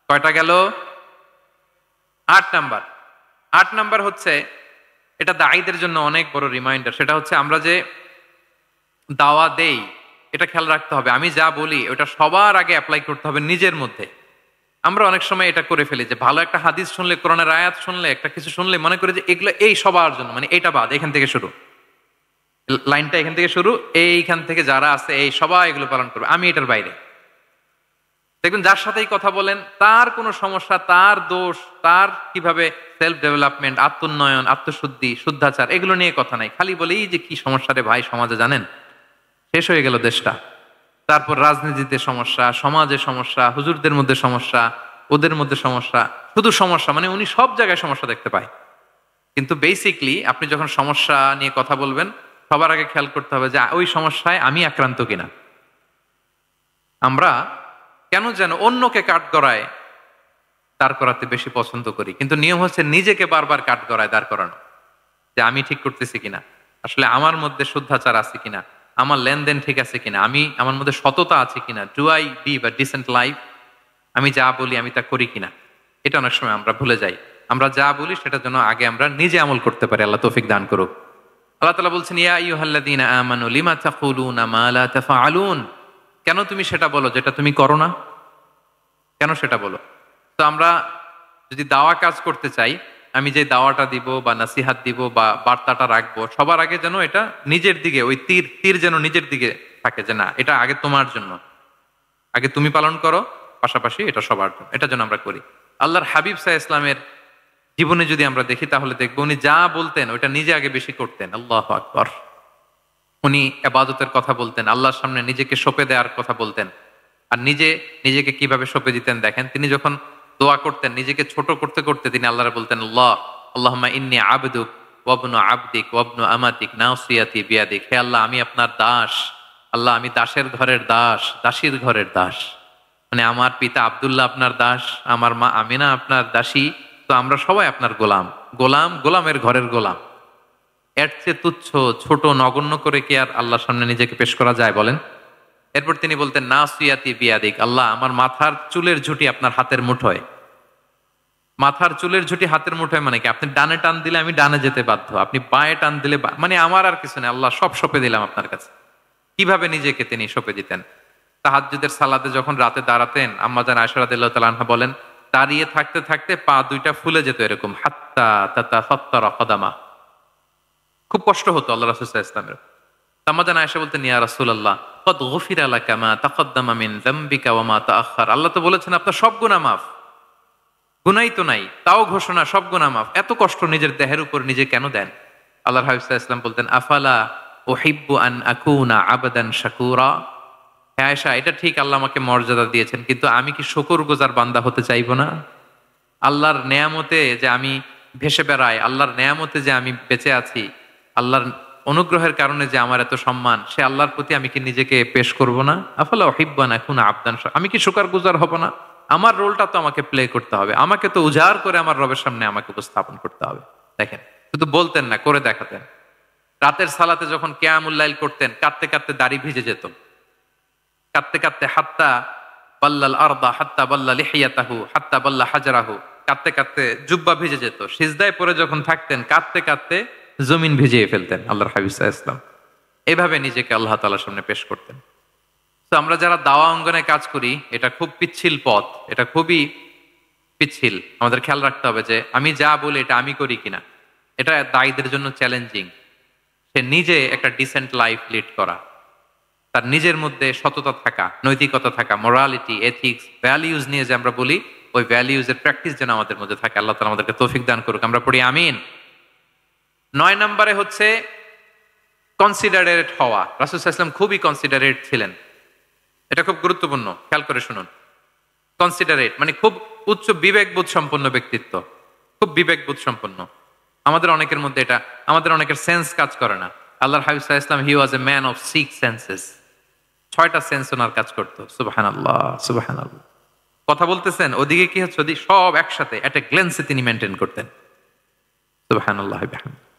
কয়টা গেল? 8 নাম্বার। 8 নাম্বার হচ্ছে, এটা দায়ীদের জন্য অনেক বড় রিমাইন্ডার। সেটা হচ্ছে আমরা যে দাওয়া দেই এটা খেয়াল রাখতে হবে। আমি যা বলি ওটা সবার আগে অ্যাপ্লাই করতে হবে নিজের মধ্যে। আমরা অনেক সময় এটা করে ফেলি যে ভালো একটা হাদিস শুনলে, কোরআনের আয়াত শুনলে, একটা কিছু শুনলে মনে করি যে এগুলো এই সবার জন্য, মানে এটা বাদ, এখান থেকে শুরু, লাইনটা এখান থেকে শুরু, এইখান থেকে যারা আছে এই সবাই এগুলো পালন করবে, আমি এটার বাইরে। দেখবেন যার সাথেই কথা বলেন তার কোনো সমস্যা, তার দোষ, তার কিভাবে সেলফ ডেভেলপমেন্ট, আত্মোন্নয়ন, আত্মশুদ্ধি, শুদ্ধাচার, এগুলো নিয়ে কথা নাই। খালি বলেই যে কি সমস্যা রে ভাই সমাজে, জানেন শেষ হয়ে গেল দেশটা। তারপর রাজনীতিতে সমস্যা, সমাজে সমস্যা, হুজুরদের মধ্যে সমস্যা, ওদের মধ্যে সমস্যা, শুধু সমস্যা, মানে উনি সব জায়গায় সমস্যা দেখতে পায়। কিন্তু বেসিকলি আপনি যখন সমস্যা নিয়ে কথা বলবেন সবার আগে খেয়াল করতে হবে যে ওই সমস্যায় আমি আক্রান্ত কিনা। আমরা কেন যেন অন্যকে কাঠগড়ায় দাঁড় করাতে বেশি পছন্দ করি, কিন্তু নিয়ম হচ্ছে নিজেকে বারবার কাঠগড়ায় দাঁড় করানো, যে আমি ঠিক করতেছি কিনা, আসলে আমার মধ্যে শুদ্ধাচার আছে কিনা, আমার লেনদেন ঠিক আছে কিনা, আমি আমার মধ্যে সততা আছে কিনা, do I live a decent life, আমি যা বলি আমি তা করি কিনা। এটা অনেক সময় আমরা ভুলে যাই। আমরা যা বলি সেটার জন্য আগে আমরা নিজে আমল করতে পারি। আল্লাহ তৌফিক দান করুক। আল্লাহ তাআলা বলছেন, ইয়া আইয়ুহাল্লাযীনা আমানু লিমা তাকুলুনা মা লা তাফআলুন, কেন তুমি সেটা বলো যেটা তুমি করো না? কেন সেটা বলো? তো আমরা যদি দাওয়া কাজ করতে চাই, আমি যে দাওয়াটা দিব বা নাসিহাত দিব বা বার্তাটা রাখবো, সবার আগে যেন এটা নিজের দিকে, ওই তীর তীর যেন নিজের দিকে থাকে, যে না এটা আগে তোমার জন্য, আগে তুমি পালন করো, পাশাপাশি এটা সবার জন্য, এটা যেন আমরা করি। আল্লাহর হাবিব সাল্লাল্লাহু আলাইহি ইসলামের জীবনে যদি আমরা দেখি তাহলে দেখবো উনি যা বলতেন ওইটা নিজে আগে বেশি করতেন। আল্লাহু আকবার। উনি ইবাদতের কথা বলতেন, আল্লাহর সামনে নিজেকে সঁপে দেওয়ার কথা বলতেন। আর নিজেকে কিভাবে সঁপে দিতেন দেখেন, তিনি যখন দোয়া করতেন নিজেকে ছোট করতে করতে তিনি আল্লাহরে বলতেন, আল্লাহুম্মা ইন্নী আবদুক ওয়া ইবনু আবদিক ওয়া ইবনু আমাতিক নাসিয়াতি বিয়াদিক, হে আল্লাহ আমি আপনার দাস, আল্লাহ আমি দাসের ঘরের দাস, দাসীর ঘরের দাস। মানে আমার পিতা আব্দুল্লাহ আপনার দাস, আমার মা আমিনা আপনার দাসী, তো আমরা সবাই আপনার গোলাম, গোলামের ঘরের গোলাম। এর চেয়ে তুচ্ছ, ছোট, নগণ্য করে কি আর আল্লাহর সামনে নিজেকে পেশ করা যায় বলেন? এরপর তিনি বলতেন, নাসিয়াতি বিয়াদিক, আল্লাহ আমার মাথার চুলের ঝুঁটি আপনার হাতের মুঠোয়। মাথার চুলের ঝুঁটি হাতের মুঠোয় মানে কি? আপনি ডানে টান দিলে আমি ডানে যেতে বাধ্য, আপনি বাঁয়ে টান দিলে মানে আমার আর কিছু নেই, আল্লাহ সব সঁপে দিলাম আপনার কাছে। কিভাবে নিজেকে তিনি সঁপে দিতেন? তাহাজ্জুদের সালাতে যখন রাতে দাঁড়াতেন, আম্মা জান আয়েশা রাদিয়াল্লাহু তাআলা আনহা বলেন, দাঁড়িয়ে থাকতে থাকতে পা দুইটা ফুলে যেত এরকম, হাত্তা তাতাফাত্তারা কদামা, খুব কষ্ট হতো আল্লাহ রাসূল সাল্লাল্লাহু আলাইহি ওয়াসাল্লামের। আম্মা জান আয়েশা বলতেন, ইয়া রাসূলুল্লাহ ক্বাদ গুফিরা লাকা মা তাকাদ্দামা মিন যামবিকা ওয়া মা তাআখার, আল্লাহ তো বলেছেন আপনার সব গুনাহ মাফ, গুনাই তো নাই, তাও ঘোষণা সব গুনাহ মাফ, এত কষ্ট নিজের দেহের উপর নিজে কেন দেন? আল্লাহর হাবিব সাল্লাল্লাহু আলাইহি ওয়াসাল্লাম বলতেন, আফালা উহিব্বু আন আকুনা আবদান শাকুরা, হে আয়েশা এটা ঠিক আল্লাহ আমাকে মর্যাদা দিয়েছেন, কিন্তু আমি কি শুকরগুজার বান্দা হতে চাইবো না? আল্লাহর নেয়ামতে যে আমি ভেসে বেড়াই, আল্লাহর নেয়ামতে যে আমি বেঁচে আছি, আল্লাহর অনুগ্রহের কারণে যে আমার এত সম্মান, সে আল্লাহর প্রতি আমি কি নিজেকে পেশ করব না? আফালা উহিব্বু আন আকুনা আবদান, আমি কি শুকরগুজার হব না? আমার রোলটা তো আমাকে প্লে করতে হবে, আমাকে তো উজাড় করে আমার রবের সামনে আমাকে উপস্থাপন করতে হবে। দেখেন, শুধু বলতেন না, করে দেখাতেন। রাতের সালাতে যখন কিয়ামুল লাইল করতেন, কাঁদতে কাঁদতে দাড়ি ভিজে যেত, কাঁদতে কাঁদতে হাত্তা বাল্লাল আরদা হাত্তা বাল্লা লিহিয়াতাহু হাত্তা বাল্লা হাজরাহু, কাঁদতে কাঁদতে জুব্বা ভিজে যেত। সিজদায় পড়ে যখন থাকতেন কাঁদতে কাঁদতে জমিন ভিজিয়ে ফেলতেন আল্লাহর হাবিব সাল্লাল্লাহু আলাইহি ওয়াসাল্লাম। এভাবে নিজেকে আল্লাহ তাআলার সামনে পেশ করতেন। তো আমরা যারা দাওয়া অঙ্গনে কাজ করি, এটা খুব পিচ্ছিল পথ, এটা খুবই পিচ্ছিল। আমাদের খেয়াল রাখতে হবে যে আমি যা বলি এটা আমি করি কিনা। এটা দায়ীদের জন্য চ্যালেঞ্জিং। সে নিজে একটা ডিসেন্ট লাইফ লিড করা, তার নিজের মধ্যে সততা থাকা, নৈতিকতা থাকা, মোরালিটি, এথিক্স, ভ্যালিউজ নিয়ে যে আমরা বলি, ওই ভ্যালিউজের প্র্যাকটিস যেন আমাদের মধ্যে থাকে। আল্লাহ তাআলা আমাদেরকে তৌফিক দান করুক, আমরা পড়ি আমিন। 9 নম্বরে হচ্ছে কনসিডারেট হওয়া। রাসূল সাল্লাল্লাহু আলাইহি ওয়াসাল্লাম খুবই কনসিডারেট ছিলেন। এটা খুব গুরুত্বপূর্ণ, খেয়াল করে শুনুন। কনসিডারেট মানে খুব উচ্চ বিবেকবোধ সম্পন্ন ব্যক্তিত্ব, খুব বিবেকবোধ সম্পন্ন। আমাদের অনেকের মধ্যে এটা, আমাদের অনেকের সেন্স কাজ করে না। আল্লাহর হাবিব সাল্লাল্লাহু আলাইহি ওয়াসাল্লাম he was a man of 6 senses. 6টা সেন্স ওনার কাজ করতো। সুবহানাল্লাহ, সুবহানাল্লাহ। কথা বলতেছেন, ওদিকে কি হচ্ছে, ওদিকে সব একসাথে একটা গ্ল্যান্সে তিনি মেনটেন করতেন। সুবহানাল্লাহ বিহামদিহি।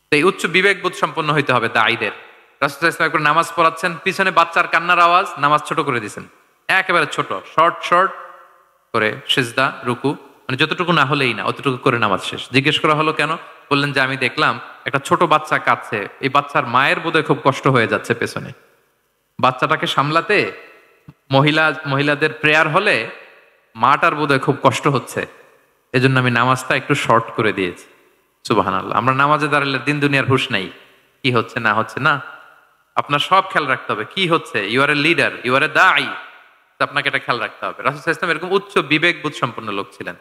তো এই উচ্চ বিবেকবোধ সম্পন্ন হইতে হবে দাঈদের। রাসূল সাল্লাল্লাহু আলাইহি ওয়াসাল্লাম একবার নামাজ পড়াচ্ছেন, পিছনে বাচ্চার কান্নার আওয়াজ, নামাজ ছোট করে দিয়েছেন, একেবারে ছোট, শর্ট শর্ট করে সিজদা, রুকু, মানে যতটুকু না হলেই না, অতটুকু করে নামাজ শেষ। জিজ্ঞেস করা হলো কেন? বললেন যে আমি দেখলাম একটা ছোট বাচ্চা কাঁদছে, এই বাচ্চার মায়ের বোধহয় খুব কষ্ট হয়ে যাচ্ছে পেছনে, বাচ্চাটাকে সামলাতে মহিলাদের প্রেয়ার হলে মাটার বোধহয় খুব কষ্ট হচ্ছে, এজন্য আমি নামাজটা একটু শর্ট করে দিয়েছি। সুবহানাল্লাহ। আমরা নামাজে দাঁড়ালে দিন দুনিয়ার হুঁশ নাই, কি হচ্ছে না হচ্ছে না, আপনার সব খেয়াল রাখতে হবে। কি হচ্ছে, you are a leader, you are a দাঈ, আপনাকে এটা খেয়াল রাখতে হবে। রাসূল সাল্লাল্লাহু আলাইহি ওয়াসাল্লাম এরকম উচ্চ বিবেকবোধ সম্পন্ন লোক ছিলেন।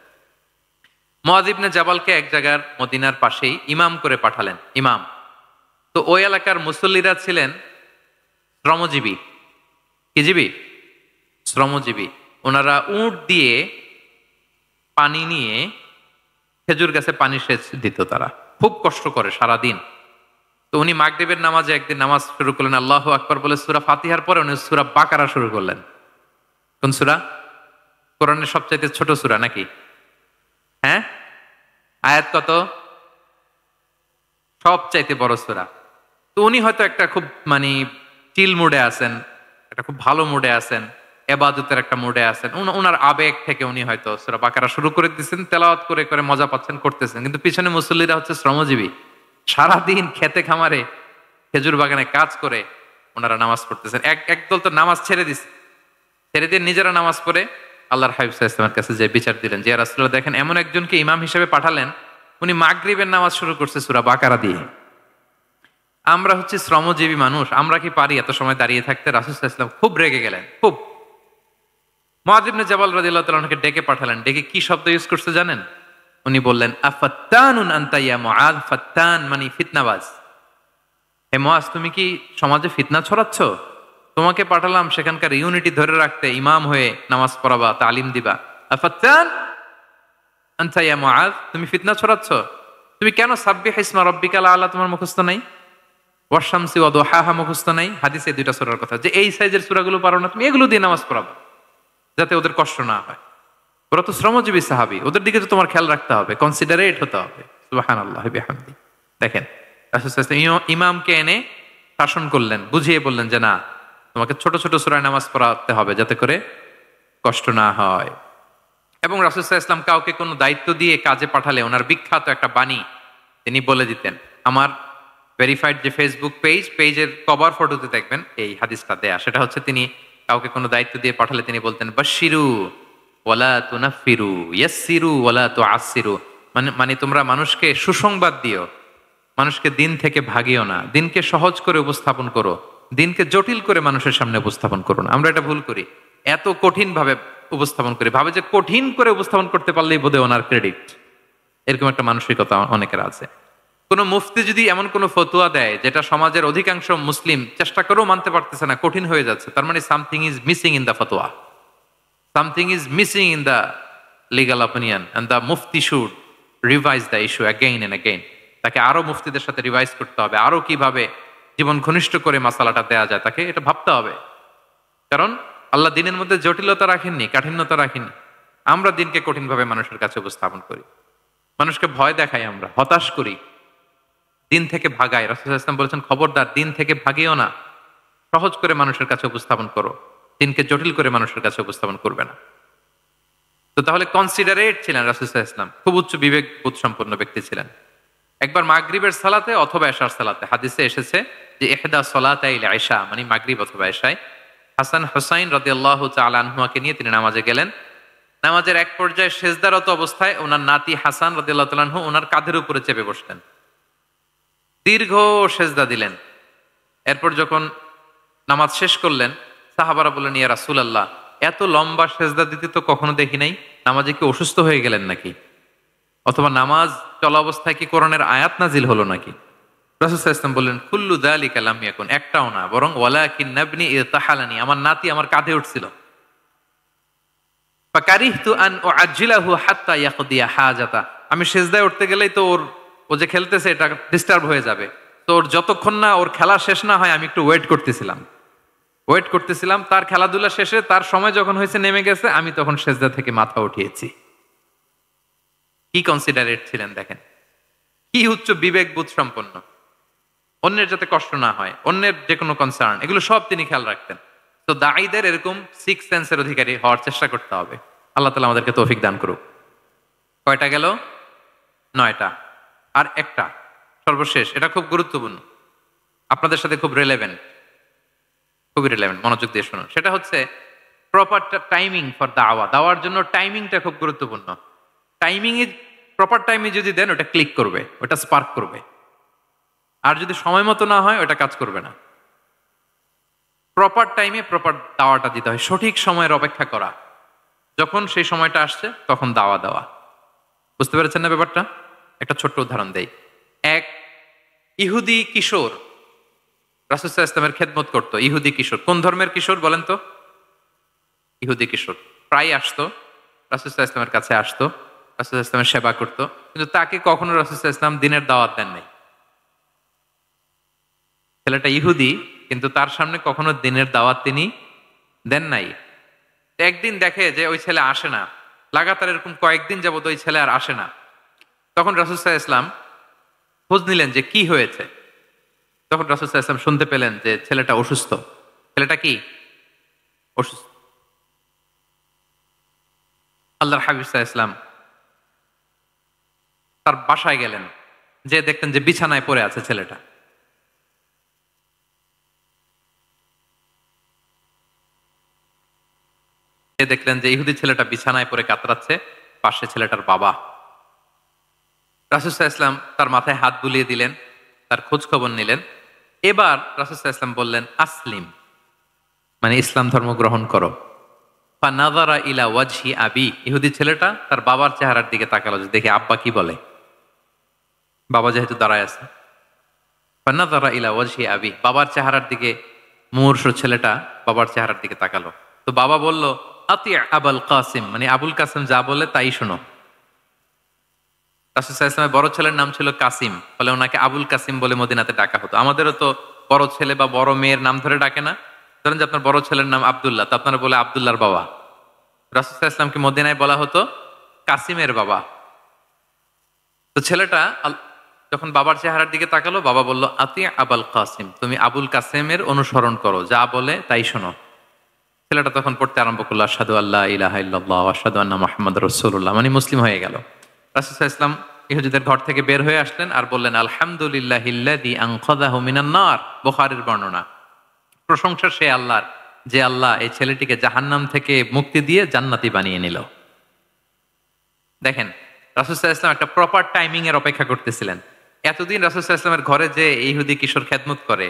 মুআয ইবনে জাবালকে এক জায়গার মদিনার পাশেই ইমাম করে পাঠালেন, ইমাম। তো ওই এলাকার মুসল্লিরা ছিলেন শ্রমজীবী। কি জীবী? শ্রমজীবী। ওনারা উট দিয়ে পানি নিয়ে খেজুর গাছে পানি সেচ দিত, তারা খুব কষ্ট করে সারাদিন। তো উনি মাগরিবের নামাজে একদিন নামাজ শুরু করলেন, আল্লাহু আকবার বলে সূরা ফাতিহার পরে উনি সূরা বাকারা শুরু করলেন। কোন সূরা? কোরআনের সবচাইতে ছোট সূরা নাকি? হ্যাঁ, আয়াত কত? সবচাইতে বড় সূরা। তো উনি হয়তো একটা খুব মানে চিল মুডে আছেন, একটা খুব ভালো মুডে আছেন, এবাদতের একটা মুডে আছেন। উনার আবেগ থেকে উনি হয়তো সূরা বাকারা শুরু করে দিয়েছেন, তেলাওয়াত করে করে মজা পাচ্ছেন, করতেছেন। কিন্তু পিছনে মুসল্লিরা হচ্ছে শ্রমজীবী, সারাদিন খেতে খামারে খেজুর বাগানে কাজ করে ওনারা নামাজ পড়তেছেন। একদল তো নামাজ ছেড়ে দিচ্ছে, ছেড়ে দিয়ে নিজেরা নামাজ পড়ে আল্লাহর হাবিব সাল্লাল্লাহু আলাইহি ওয়াসাল্লামের কাছে যে বিচার দিলেন যে, ইয়া রাসূলুল্লাহ, দেখেন এমন একজনকে ইমাম হিসেবে পাঠালেন, উনি মাগরিবের নামাজ শুরু করছে সূরা বাকারা দিয়ে। আমরা হচ্ছে শ্রমজীবী মানুষ, আমরা কি পারি এত সময় দাঁড়িয়ে থাকতে? রাসূল সাল্লাল্লাহু আলাইহি ওয়াসাল্লাম খুব রেগে গেলেন, খুব। মুআয ইবনে জাবাল রাদিয়াল্লাহু তাআলা আনহুকে ডেকে পাঠালেন। ডেকে কি শব্দ ইউজ করছে জানেন? উনি বললেন, আফাত্তানুন আনতা ইয়া মুআয। ফাত্তান মানে ফিতনাবাজ। হে মুআয, তুমি কি সমাজে ফিতনা ছড়াচ্ছ? তোমাকে পাঠালাম সেখানকার ইউনিটি ধরে রাখতে, ইমাম হয়ে নামাজ পড়াবা, তালিম দিবা। আফাত্তান আনতা ইয়া মুআয, তুমি ফিতনা ছড়াচ্ছ? তুমি কেন সাব্বিহ ইসমা রাব্বিকাল আলা তোমার মুখস্থ নাই? ওয়াশ-শামসি ওয়া দুহাহা মুখস্থ নাই? হাদিসে দুইটা সূরার কথা, যে এই সাইজের সূরাগুলো পারো না, তুমি এগুলো দিয়ে নামাজ পড়াবা যাতে ওদের কষ্ট না হয়। ওরা তো শ্রমজীবী সাহাবী, ওদের দিকে তো তোমার খেয়াল রাখতে হবে, কনসিডারেট হতে হবে। সুবহানাল্লাহ বিহামদিহি। দেখেন রাসূল সাল্লাল্লাহু আলাইহি ওয়াসাল্লাম ইমামকে এনে শাসন করলেন, বুঝিয়ে বললেন যে না, তোমাকে ছোট ছোট সূরায় নামাজ পড়াতে হবে যাতে করে কষ্ট না হয়। এবং রাসূল সাল্লাল্লাহু আলাইহি ওয়াসাল্লাম কাউকে কোনো দায়িত্ব দিয়ে কাজে পাঠালে ওনার বিখ্যাত একটা বাণী তিনি বলে দিতেন। আমার ভেরিফাইড যে ফেসবুক পেজের কভার ফটোতে দেখবেন এই হাদিসটা দেয়া। সেটা হচ্ছে, তিনি কাউকে কোনো দায়িত্ব দিয়ে পাঠালে তিনি বলতেন, বাশশিরু ওয়ালা তুনাফিরু, ইয়াসসিরু ওয়ালা তুআসসিরু। মানে তোমরা মানুষকে সুসংবাদ দিও, মানুষকে দিন থেকে ভাগিও না, দিনকে সহজ করে উপস্থাপন করো, দিনকে জটিল করে মানুষের সামনে উপস্থাপন করো না। আমরা এটা ভুল করি, এত কঠিন ভাবে উপস্থাপন করি, ভাবে যে কঠিন করে উপস্থাপন করতে পারলেই বোধহয় ওনার ক্রেডিট। এরকম একটা মানসিকতা অনেকের আছে। কোন মুফতি যদি এমন কোন ফতোয়া দেয় যেটা সমাজের অধিকাংশ মুসলিম চেষ্টা করেও মানতে পারতেছে না, কঠিন হয়ে যাচ্ছে, তার মানে something is missing in the ফতোয়া, something is missing in the legal opinion, and the মুফতি should revise the issue again and again. তাকে আরো মুফতিদের সাথে রিভাইজ করতে হবে, আরো কিভাবে জীবন ঘনিষ্ঠ করে মাসালাটা দেয়া যায়, তাকে এটা ভাবতে হবে। কারণ আল্লাহ দিনের মধ্যে জটিলতা রাখেননি, কাঠিন্যতা রাখেননি। আমরা দিনকে কঠিন ভাবে মানুষের কাছে উপস্থাপন করি, মানুষকে ভয় দেখাই, আমরা হতাশ করি, দিন থেকে ভাগাই। রাসূল সাল্লাল্লাহু আলাইহি ওয়াসাল্লাম বলেছেন, খবরদার দিন থেকে ভাগিও না, সহজ করে মানুষের কাছে উপস্থাপন করো, দিনকে জটিল করে মানুষের কাছে উপস্থাপন করবে না। তো তাহলে কনসিডারেট ছিলেন রাসূল সাল্লাল্লাহু আলাইহি ওয়াসাল্লাম, খুব উচ্চ বিবেকবোধ সম্পন্ন ব্যক্তি ছিলেন। একবার মাগরিবের সালাতে অথবা এশার সালাতে হাদিসে এসেছে যে ইহদা সলাতাইল ইশা মানে মাগরিব অথবা এশায় হাসান হুসাইন রাদিয়াল্লাহু তাআলা আনহুমাকে নিয়ে তিনি নামাজে গেলেন। নামাজের এক পর্যায়ে সেজদারত অবস্থায় ওনার নাতি হাসান রাদিয়াল্লাহু তাআলা আনহু ওনার কাঁধের উপরে চেপে বসলেন। দীর্ঘ সেজদা দিলেন। এরপর যখন নামাজ শেষ করলেন, সাহাবারা বললেন, ইয়া রাসূলুল্লাহ, এত লম্বা সেজদা দিতে তো কখনো দেখি নাই, নামাজে কি অসুস্থ হয়ে গেলেন নাকি? অথবা নামাজ চলা অবস্থায় কি কোরআনের আয়াত নাজিল হলো নাকি? রাসূল সাল্লাল্লাহু আলাইহি ওয়াসাল্লাম বললেন, কুল্লু যালিকা লাম ইয়াকুন, একটাও না, বরং ওয়ালাকিন নাবনি ইরতাহালানি, আমার নাতি আমার কাঁধে উঠছিল। ফাকারিহতু আন উআজ্জিলাহু হাত্তা ইয়াকদিয়া হাজাতা, আমি সেজদায় উঠতে গেলেই তো ও যে খেলতেছে এটা ডিস্টার্ব হয়ে যাবে, তো ওর যতক্ষণ না ওর খেলা শেষ না হয় আমি একটু ওয়েট করতেছিলাম। তার খেলাধুলা শেষে তার সময় যখন হয়েছে নেমে গেছে, আমি তখন সেজদা থেকে মাথা উঠিয়েছি। কি কনসিডারেট ছিলেন দেখেন, কি উচ্চ বিবেক বোধ সম্পন্ন। অন্যের যাতে কষ্ট না হয়, অন্যের যে কোনো কনসার্ন, এগুলো সব তিনি খেয়াল রাখতেন। তো দাঈদের এরকম সিক্স সেন্সের অধিকারী হওয়ার চেষ্টা করতে হবে। আল্লাহ তাআলা আমাদেরকে তৌফিক দান করুক। কয়টা গেল? 9টা। আর একটা সর্বশেষ, এটা খুব গুরুত্বপূর্ণ, আপনাদের সাথে খুবই রিলেভেন্ট, মনোযোগ দিয়ে শুনুন। সেটা হচ্ছে প্রপার টাইমিং ফর দাওয়া। দাওয়ার জন্য টাইমিংটা খুব গুরুত্বপূর্ণ। টাইমিং প্রপার টাইমে যদি দেন, ওটা ক্লিক করবে, ওটা স্পার্ক করবে। আর যদি সময় মতো না হয়, ওটা কাজ করবে না। প্রপার টাইমে প্রপার দাওয়াটা দিতে হয়, সঠিক সময়ের অপেক্ষা করা, যখন সেই সময়টা আসছে তখন দাওয়া দেওয়া। বুঝতে পেরেছেন না ব্যাপারটা? একটা ছোট্ট উদাহরণ দেই। এক ইহুদি কিশোর রাসূল সাল্লাল্লাহু আলাইহি ওয়াসাল্লামের খেদমত করতো। ইহুদি কিশোর, কোন ধর্মের কিশোর বলেন তো? ইহুদি কিশোর। প্রায় আসতো, রাসূল সাল্লাল্লাহু আলাইহি ওয়াসাল্লামের কাছে আসতো, রাসূল সাল্লাল্লাহু আলাইহি ওয়াসাল্লামের সেবা করতো, কিন্তু তাকে কখনো রাসূল সাল্লাল্লাহু আলাইহি ওয়াসাল্লাম দিনের দাওয়াত দেন নাই। ছেলেটা ইহুদি, কিন্তু তার সামনে কখনো দিনের দাওয়াত তিনি দেন নাই। একদিন দেখে যে ওই ছেলে আসে না, লাগাতার এরকম কয়েকদিন যাবত ওই ছেলে আর আসে না। তখন রাসূল সাল্লাল্লাহু আলাইহি ওয়াসাল্লাম খোঁজ নিলেন যে কি হয়েছে। তখন রাসূল সাল্লাল্লাহু আলাইহি ওয়াসাল্লাম শুনতে পেলেন যে ছেলেটা অসুস্থ। ছেলেটা কি অসুস্থ? আল্লাহর হাবিব সাল্লাল্লাহু আলাইহি ওয়াসাল্লাম তার বাসায় গেলেন, যে দেখতেন যে বিছানায় পড়ে আছে ছেলেটা। দেখলেন যে ইহুদি ছেলেটা বিছানায় পড়ে কাতরাচ্ছে, পাশে ছেলেটার বাবা। রাসূল সাল্লাল্লাহু আলাইহি ওয়াসাল্লাম তার মাথায় হাত বুলিয়ে দিলেন, তার খোঁজ খবর নিলেন। এবার রাসূল সাল্লাল্লাহু আলাইহি ওয়াসাল্লাম বললেন, আসলিম, মানে ইসলাম ধর্ম গ্রহণ করো। ফানাযারা ইলা ওয়াজহি আবি, ইহুদি ছেলেটা তার বাবার চেহারার দিকে তাকালো যে দেখে আব্বা কি বলে। বাবা যেহেতু দাঁড়ায় আছে, ফানাযারা ইলা ওয়াজহি আবি, বাবার চেহারার দিকে মুমূর্ষু ছেলেটা বাবার চেহারার দিকে তাকালো। তো বাবা বলল, আতি আবুল কাসিম, মানে আবুল কাসিম যা বলে তাই শোনো। রাসূল সাল্লাল্লাহু আলাইহি ওয়াসাল্লামের বড় ছেলের নাম ছিল কাসিম, ফলে ওনাকে আবুল কাসিম বলে মদিনাতে ডাকা হতো। আমাদেরও তো বড় ছেলে বা বড় মেয়ের নাম ধরে ডাকে না? ধরেন যে আপনার বড় ছেলের নাম আব্দুল্লাহ, তো আপনারা বলে আব্দুল্লাহর বাবা। রাসূল সাল্লাল্লাহু আলাইহি ওয়াসাল্লামকে মদিনায় বলা হতো কাসিমের বাবা। তো ছেলেটা যখন বাবার চেহারার দিকে তাকালো, বাবা বলল, আতি আবুল কাসিম, তুমি আবুল কাসিমের অনুসরণ করো, যা বলে তাই শোনো। ছেলেটা তখন পড়তে আরম্ভ করলো, আশহাদু আল্লা ইলাহা ইল্লাল্লাহ ওয়া আশহাদু আন্না মুহাম্মাদুর রাসূলুল্লাহ, মানে মুসলিম হয়ে গেল। রাসূল সাল্লাল্লাহু আলাইহি ওয়াসাল্লাম ইহুদিদের ঘর থেকে বের হয়ে আসলেন আর বললেন, আলহামদুলিল্লাহিল্লাযী আনকাযাহু মিনান নার, বুখারীর বর্ণনা। প্রশংসা সে আল্লাহর, যে আল্লাহ এই ছেলেটিকে জাহান্নাম থেকে মুক্তি দিয়ে জান্নাতি বানিয়ে নিল। দেখেন, রাসূল সাল্লাল্লাহু আলাইহি ওয়াসাল্লাম একটা প্রপার টাইমিং এর অপেক্ষা করতেছিলেন। এতদিন রাসূল সাল্লাল্লাহু আলাইহি ওয়াসাল্লামের ঘরে যে ইহুদি কিশোর খেদমত করে,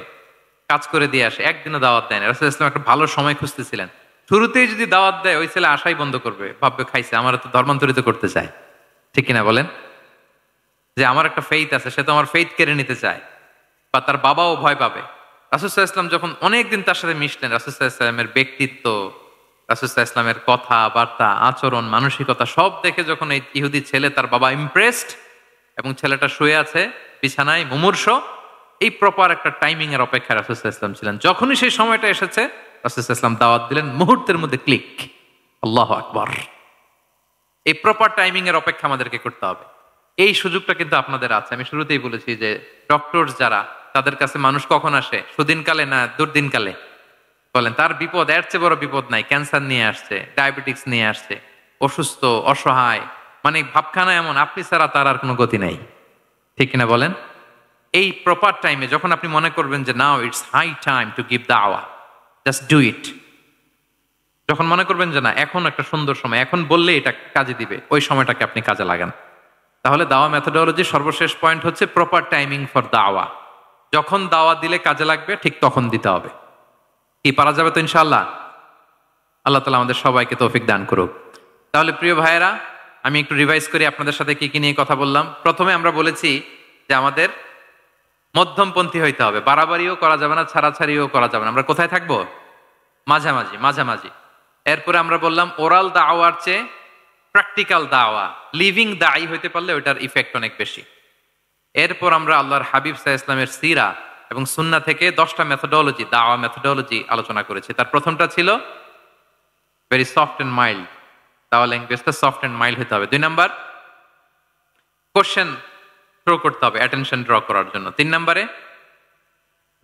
কাজ করে দিয়ে আসে, একদিনও দাওয়াত দেয় না। রাসূল সাল্লাল্লাহু আলাইহি ওয়াসাল্লাম একটা ভালো সময় খুঁজতেছিলেন। শুরুতেই যদি দাওয়াত দেয়, ওই ছেলে আশাই বন্ধ করবে, ভাববে খাইছে, আমার তো ধর্মান্তরিত করতে চায়। ঠিক কিনা বলেন? যে আমার একটা ফেইথ আছে, সে তো আমার ফেইথ কেড়ে নিতে চায়, বা তার বাবাও ভয় পাবে। রাসূল সাল্লাল্লাহু আলাইহি ওয়াসাল্লাম যখন অনেকদিন তার সাথে মিশলেন, রাসূল সাল্লাল্লাহু আলাইহি ওয়াসাল্লামের ব্যক্তিত্ব, রাসূল সাল্লাল্লাহু আলাইহি ওয়াসাল্লামের কথা বার্তা, আচরণ, মানসিকতা সব দেখে যখন এই ইহুদি ছেলে, তার বাবা ইমপ্রেসড, এবং ছেলেটা শুয়ে আছে বিছানায় মুমূর্ষ, এই প্রপার একটা টাইমিং এর অপেক্ষায় রাসূল সাল্লাল্লাহু আলাইহি ওয়াসাল্লাম ছিলেন। যখনই সেই সময়টা এসেছে, রাসূল সাল্লাল্লাহু আলাইহি ওয়াসাল্লাম দাওয়াত দিলেন, মুহূর্তের মধ্যে ক্লিক। আল্লাহু আকবার। এই প্রপার টাইমিং এর অপেক্ষা আমাদেরকে করতে হবে। এই সুযোগটা কিন্তু আপনাদের আছে। আমি শুরুতেই বলেছি যে ডক্টর যারা, তাদের কাছে মানুষ কখন আসে? সুদিনকালে না দুর্দিনকালে? বলেন, তার বিপদ এর চেয়ে বড় বিপদ নাই। ক্যান্সার নিয়ে আসছে, ডায়াবেটিক্স নিয়ে আসছে, অসুস্থ, অসহায়, মানে ভাবখানা এমন, আপনি ছাড়া তার আর কোনো গতি নাই। ঠিক কিনা বলেন? এই প্রপার টাইমে যখন আপনি মনে করবেন যে now it's high time to give দাওয়া, জাস্ট ডু ইট। যখন মনে করবেন যে না, এখন একটা সুন্দর সময়, এখন বললে এটা কাজে দিবে, ওই সময়টাকে আপনি কাজে লাগান। তাহলে দাওয়া মেথোডোলজি সর্বশেষ পয়েন্ট হচ্ছে প্রপার টাইমিং ফর দাওয়া। যখন দাওয়াত দিলে কাজে লাগবে ঠিক তখন দিতে হবে। কি পারা যাবে তো ইনশাআল্লাহ? আল্লাহ তাআলা আমাদের সবাইকে তৌফিক দান করুক। তাহলে প্রিয় ভাইয়েরা, আমি একটু রিভাইজ করি আপনাদের সাথে কি কি নিয়ে কথা বললাম। প্রথমে আমরা বলেছি যে আমাদের মধ্যমপন্থী হইতে হবে, বাড়াবাড়িও করা যাবে না, ছাড়াছাড়িও করা যাবে না। আমরা কোথায় থাকবো? মাঝামাঝি, মাঝামাঝি। এরপরে আমরা বললাম ওরাল দাওয়ার চেয়ে প্র্যাকটিক্যাল দাওয়া, লিভিং দায়ী হইতে পারলে ওইটার ইফেক্ট অনেক বেশি। এরপর আমরা আল্লাহর হাবিব সাল্লাল্লাহু আলাইহি ওয়াসাল্লামের সিরা এবং সুন্নাহ থেকে 10টা মেথোডোলজি, দাওয়া মেথোডোলজি আলোচনা করেছি। তার প্রথমটা ছিল ভেরি সফট এন্ড মাইল্ড, দাওয়া ল্যাঙ্গুয়েজটা সফট এন্ড মাইল্ড হতে হবে। 2 নাম্বার, কোশ্চেন থ্রো করতে হবে অ্যাটেনশন ড্র করার জন্য। 3 নম্বরে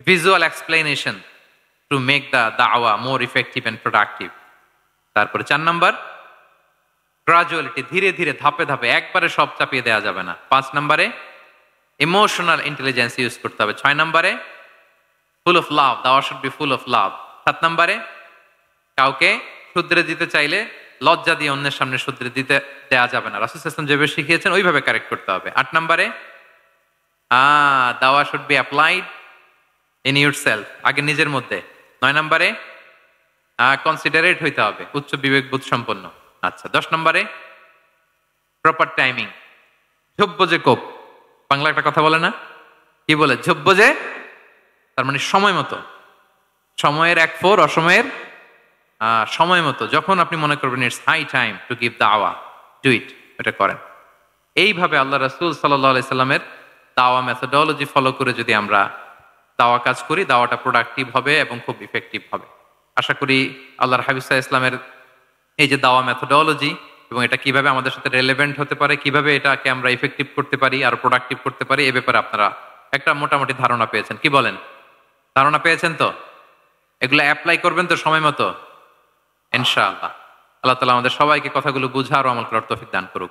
visual explanation to make the দাওয়া মোর ইফেক্টিভ এন্ড প্রোডাক্টিভ। তারপরে 4 নাম্বার, গ্রাজুয়ালিটি, ধীরে ধীরে ধাপে ধাপে, একবারে সব চাপিয়ে দেওয়া যাবে না। 5 নম্বরে ইমোশনাল ইন্টেলিজেন্স ইউজ করতে হবে। 6 নম্বরে ফুল অফ লাভ, দাওয়া should be full of love. 7 নম্বরে কাউকে শুধরে দিতে চাইলে লজ্জা দিয়ে অন্যের সামনে শুধরে দিতে দেওয়া যাবে না, রাসূল সাল্লাল্লাহু আলাইহি ওয়াসাল্লাম যেভাবে শিখিয়েছেন ওইভাবে কারেক্ট করতে হবে। 8 নম্বরে দাওয়া should be applied in yourself, আগে নিজের মধ্যে। 9 নম্বরে কনসিডারেট হইতে হবে, উচ্চ বিবেকবোধ সম্পন্ন। আচ্ছা, 10 নম্বরে প্রপার টাইমিং, ঝোপ যে কোপ, বাংলা একটা কথা বলে না, কি বলে? ঝোপ যে, তার মানে সময় মতো, সময়ের 1/4, অসময়ের সময় মতো। যখন আপনি মনে করবেন it's high time to give দাওয়া, ডু ইট, এটা করেন। এইভাবে আল্লাহ রাসূল সাল্লাল্লাহু আলাইহি সাল্লামের দাওয়া মেথোডোলজি ফলো করে যদি আমরা দাওয়া কাজ করি, দাওয়াটা প্রোডাক্টিভ হবে এবং খুব ইফেক্টিভ হবে। আশা করি আল্লাহর হাবিব সাল্লাল্লাহু আলাইহি ইসলামের এই যে দাওয়া মেথোডোলজি এবং এটা কিভাবে আমাদের সাথে রেলেভেন্ট হতে পারে, কিভাবে এটাকে আমরা ইফেক্টিভ করতে পারি আর প্রোডাক্টিভ করতে পারি, এ ব্যাপারে আপনারা একটা মোটামুটি ধারণা পেয়েছেন। কি বলেন? ধারণা পেয়েছেন তো? এগুলো অ্যাপ্লাই করবেন তো সময় মতো ইনশাআল্লাহ। আল্লাহ তাআলা আমাদের সবাইকে কথাগুলো বুঝা আর আমল করার তৌফিক দান করুক।